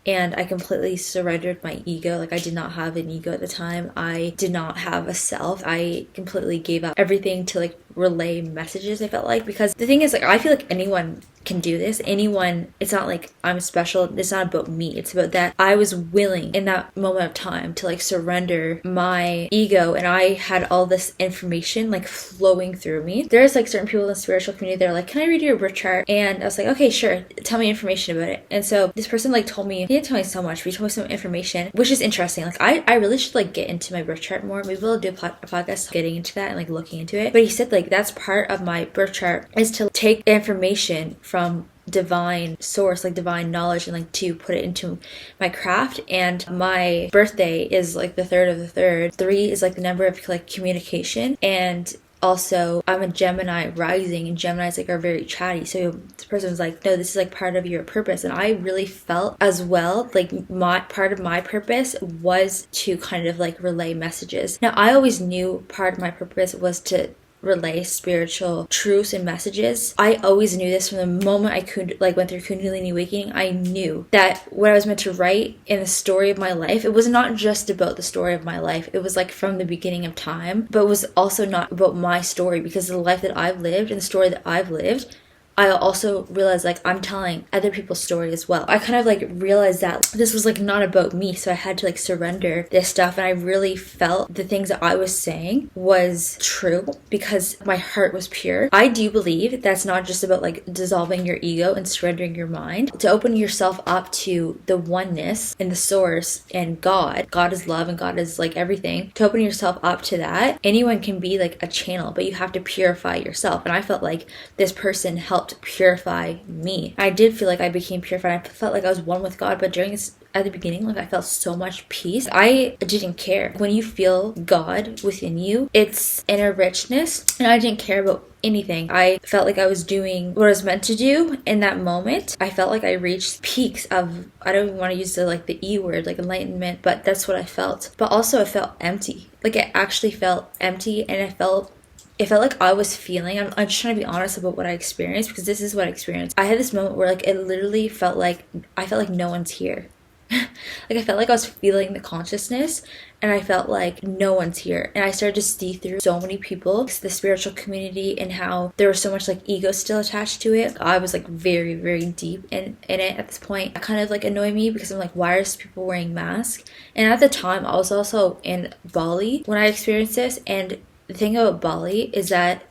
and I completely surrendered my ego. Like, I did not have an ego at the time. I did not have a self. I completely gave up everything to like relay messages, I felt like. Because the thing is, like, I feel like anyone can do this. Anyone, it's not like I'm special. It's not about me. It's about that I was willing in that moment of time to like surrender my ego, and I had all this information like flowing through me. There's like certain people in the spiritual community that are like, can I read your birth chart? And I was like, okay, sure, tell me information about it. And so this person like told me, he didn't tell me so much, but he told me some information, which is interesting. Like, I really should like get into my birth chart more. Maybe we'll do a podcast getting into that and like looking into it. But he said like that's part of my birth chart, is to take information from divine source, like divine knowledge, and like to put it into my craft. And my birthday is like the 3rd of the 3rd. 3 is like the number of like communication, and also I'm a Gemini rising, and Geminis like are very chatty. So this person was like, no, this is like part of your purpose. And I really felt as well like my part of my purpose was to kind of like relay messages. Now, I always knew part of my purpose was to relay spiritual truths and messages. I always knew this from the moment I went through Kundalini awakening. I knew that what I was meant to write in the story of my life, it was not just about the story of my life. It was like from the beginning of time, but it was also not about my story, because the life that I've lived and the story that I've lived, I also realized like I'm telling other people's story as well. I kind of like realized that this was like not about me, so I had to like surrender this stuff. And I really felt the things that I was saying was true because my heart was pure. I do believe that's not just about like dissolving your ego and surrendering your mind. To open yourself up to the oneness and the source and God. God is love and God is like everything. To open yourself up to that, anyone can be like a channel, but you have to purify yourself. And I felt like this person helped purify me. I did feel like I became purified. I felt like I was one with God, but during this, at the beginning, like I felt so much peace. I didn't care. When you feel God within you, it's inner richness, and I didn't care about anything. I felt like I was doing what I was meant to do in that moment. I felt like I reached peaks of, I don't even want to use the E word, like enlightenment, but that's what I felt. But also I felt empty. Like I actually felt empty, and it felt like I was feeling, I'm just trying to be honest about what I experienced, because this is what I experienced. I had this moment where like it literally felt like, I felt like no one's here. Like I felt like I was feeling the consciousness, and I felt like no one's here. And I started to see through so many people, the spiritual community, and how there was so much like ego still attached to it. I was like very, very deep in it at this point. It kind of like annoyed me, because I'm like, why are people wearing masks? And at the time I was also in Bali when I experienced this, and the thing about Bali is that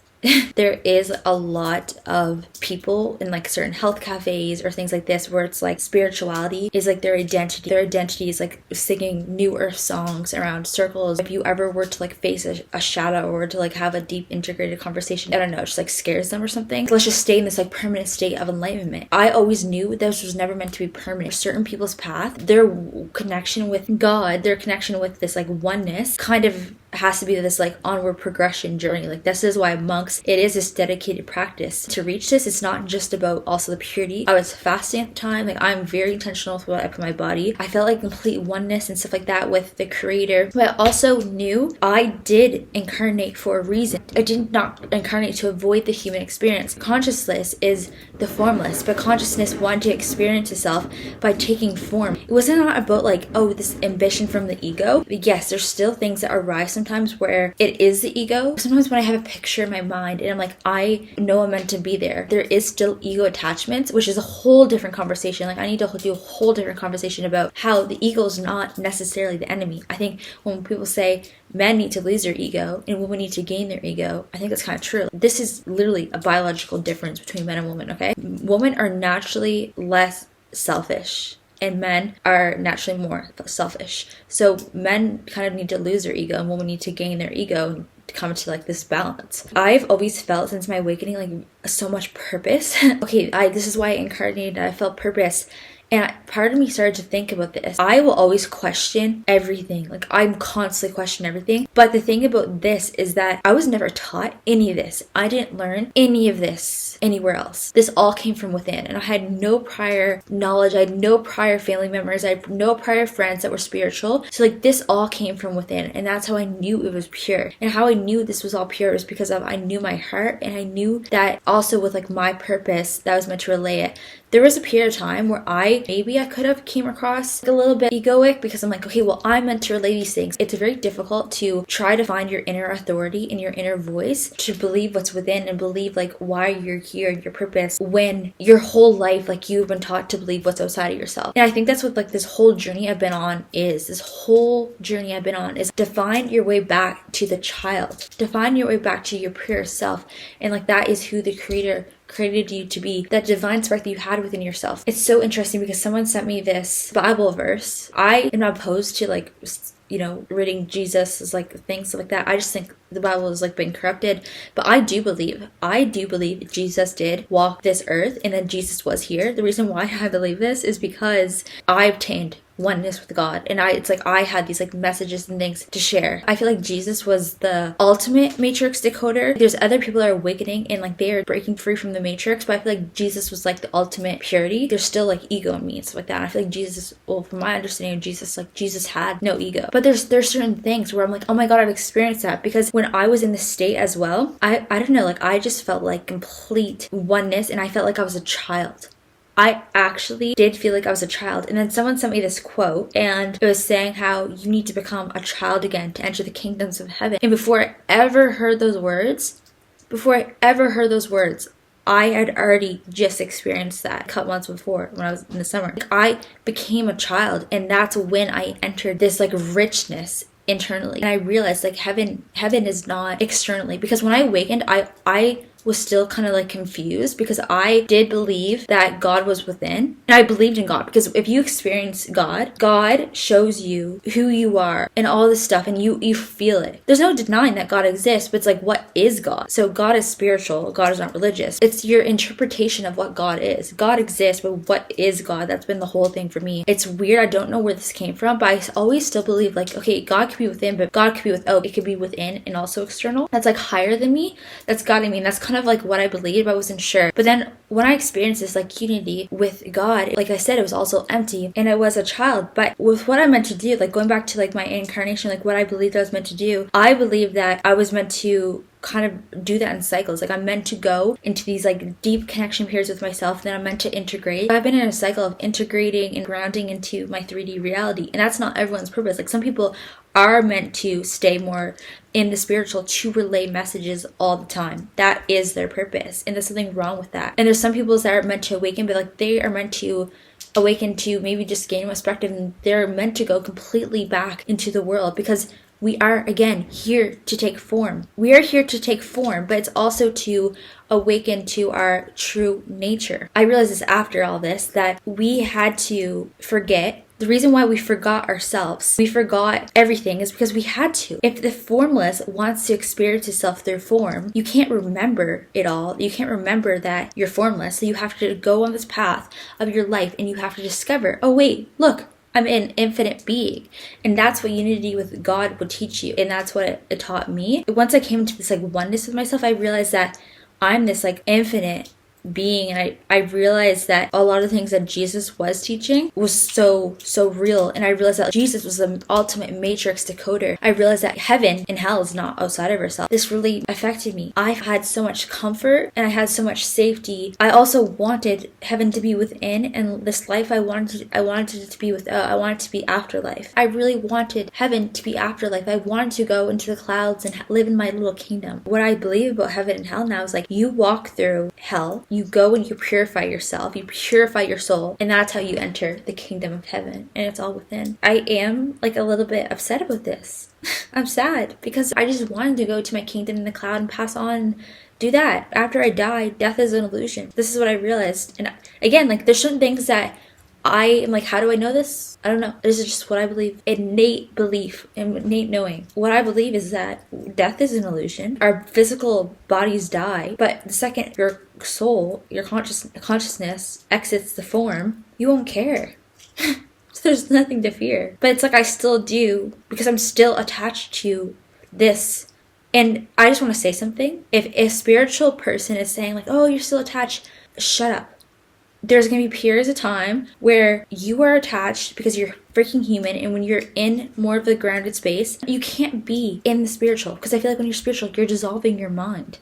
there is a lot of people in like certain health cafes or things like this where it's like spirituality is like their identity. Their identity is like singing New Earth songs around circles. If you ever were to like face a shadow or to like have a deep integrated conversation, I don't know, it just like scares them or something. Let's just stay in this like permanent state of enlightenment. I always knew this was never meant to be permanent. Certain people's path, their connection with God, their connection with this like oneness kind of has to be this like onward progression journey. Like this is why monks, it is this dedicated practice to reach this. It's not just about also the purity. I was fasting at the time. Like I'm very intentional with what I put in my body. I felt like complete oneness and stuff like that with the creator. But I also knew I did incarnate for a reason. I did not incarnate to avoid the human experience. Consciousness is the formless, but consciousness wanted to experience itself by taking form. It wasn't not about like, oh, this ambition from the ego. But yes, there's still things that arise sometimes where it is the ego. Sometimes when I have a picture in my mind and I'm like, I know I'm meant to be there, there is still ego attachments, which is a whole different conversation. Like I need to do a whole different conversation about how the ego is not necessarily the enemy. I think when people say men need to lose their ego and women need to gain their ego, I think that's kind of true. This is literally a biological difference between men and women, okay? Women are naturally less selfish, and men are naturally more selfish. So men kind of need to lose their ego, and women need to gain their ego to come to like this balance. I've always felt since my awakening like so much purpose. Okay, this is why I incarnated. I felt purpose And part of me started to think about this. I will always question everything. Like, I'm constantly questioning everything. But the thing about this is that I was never taught any of this. I didn't learn any of this anywhere else. This all came from within. And I had no prior knowledge. I had no prior family members. I had no prior friends that were spiritual. So like, this all came from within. And that's how I knew it was pure. And how I knew this was all pure was because of, I knew my heart. And I knew that also with like my purpose that I was meant to relay it. There was a period of time where maybe I could have came across like a little bit egoic, because I'm like, okay, well, I'm meant to relay these things. It's very difficult to try to find your inner authority and your inner voice, to believe what's within and believe like why you're here and your purpose, when your whole life, like, you've been taught to believe what's outside of yourself. And I think that's what like this whole journey I've been on is. This whole journey I've been on is to find your way back to the child, to find your way back to your pure self. And like, that is who the creator created you to be, that divine spark that you had within yourself. It's so interesting because someone sent me this Bible verse. I am not opposed to like, you know, reading Jesus is like things like that. I just think the Bible has like been corrupted. But I do believe Jesus did walk this earth and then Jesus was here. The reason why I believe this is because I obtained oneness with God, and it's like I had these like messages and things to share. I feel like Jesus was the ultimate matrix decoder. There's other people that are awakening and like they are breaking free from the matrix, but I feel like Jesus was like the ultimate purity. There's still like ego in me and stuff like that. And I feel like Jesus, well, from my understanding of Jesus, like Jesus had no ego. But there's certain things where I'm like, oh my God, I've experienced that, because when I was in this state as well, I don't know, like I just felt like complete oneness, and I felt like I was a child. I actually did feel like I was a child. And then someone sent me this quote, and it was saying how you need to become a child again to enter the kingdoms of heaven. And before I ever heard those words, I had already just experienced that a couple months before when I was in the summer. Like, I became a child, and that's when I entered this like richness internally. And I realized like heaven is not externally, because when I awakened, I was still kind of like confused, because I did believe that God was within, and I believed in God, because if you experience God shows you who you are and all this stuff, and you feel it. There's no denying that God exists, but it's like, what is God? So God is spiritual, God is not religious. It's your interpretation of what God is. God exists, but what is God? That's been the whole thing for me. It's weird, I don't know where this came from, but I always still believe like, okay, God could be within, but God could be it could be within and also external. That's like higher than me, that's guiding me, and that's kind of like what I believed, but I wasn't sure. But then when I experienced this like unity with God, like I said, it was also empty, and I was a child. But with what I meant to do, like going back to like my incarnation, like what I believed I was meant to do, I believe that I was meant to kind of do that in cycles. Like I'm meant to go into these like deep connection periods with myself, and then I'm meant to integrate. I've been in a cycle of integrating and grounding into my 3D reality, and that's not everyone's purpose. Like some people are meant to stay more in the spiritual to relay messages all the time. That is their purpose, and there's something wrong with that. And there's some people that are meant to awaken, but like they are meant to awaken to maybe just gain perspective, and they're meant to go completely back into the world, because we are, again, here to take form. We are here to take form, but it's also to awaken to our true nature. I realized this after all this, that we had to forget. The reason why we forgot ourselves, we forgot everything, is because we had to. If the formless wants to experience itself through form, you can't remember it all. You can't remember that you're formless. So you have to go on this path of your life, and you have to discover, oh wait, look, I'm an infinite being. And that's what unity with God would teach you. And that's what it taught me. Once I came to this like oneness with myself, I realized that I'm this like infinite being, and I realized that a lot of things that Jesus was teaching was so real. And I realized that Jesus was the ultimate matrix decoder. I realized that heaven and hell is not outside of ourselves. This really affected me. I had so much comfort, and I had so much safety. I also wanted heaven to be within, and this life I wanted it to be without. I wanted it to be afterlife. I really wanted heaven to be afterlife. I wanted to go into the clouds and live in my little kingdom. What I believe about heaven and hell now is like, you walk through hell, you go and you purify yourself, you purify your soul, and that's how you enter the kingdom of heaven, and it's all within. I am like a little bit upset about this. I'm sad because I just wanted to go to my kingdom in the cloud and pass on, do that. After I die, death is an illusion. This is what I realized. And again, like there's certain things that I am like, how do I know this? I don't know. This is just what I believe. Innate belief and innate knowing. What I believe is that death is an illusion. Our physical bodies die, but the second your soul, your consciousness exits the form, you won't care. So there's nothing to fear. But it's like I still do, because I'm still attached to this. And I just want to say something. If a spiritual person is saying like, oh, you're still attached, shut up. There's going to be periods of time where you are attached because you're freaking human, and when you're in more of the grounded space, you can't be in the spiritual, because I feel like when you're spiritual, you're dissolving your mind.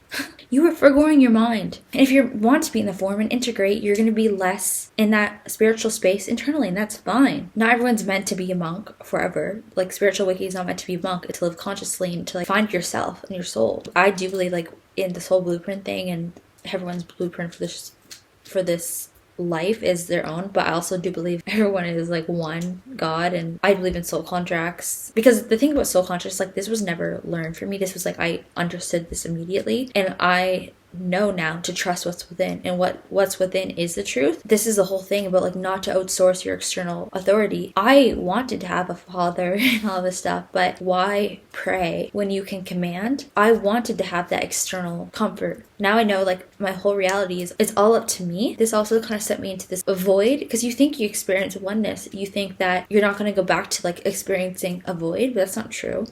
You are forgoing your mind. And if you want to be in the form and integrate, you're going to be less in that spiritual space internally, and that's fine. Not everyone's meant to be a monk forever. Like, spiritual wiki is not meant to be a monk. It's to live consciously and to like find yourself and your soul. I do believe like in the soul blueprint thing, and everyone's blueprint for this life is their own, but I also do believe everyone is like one God, and I believe in soul contracts, because the thing about soul contracts, like, this was never learned for me. This was like, I understood this immediately, and I know now to trust what's within, and what's within is the truth. This is the whole thing about like not to outsource your external authority. I wanted to have a father and all this stuff, but why pray when you can command? I wanted to have that external comfort. Now I know like my whole reality is, it's all up to me. This also kind of set me into this void, because you think you experience oneness, you think that you're not going to go back to like experiencing a void, but that's not true.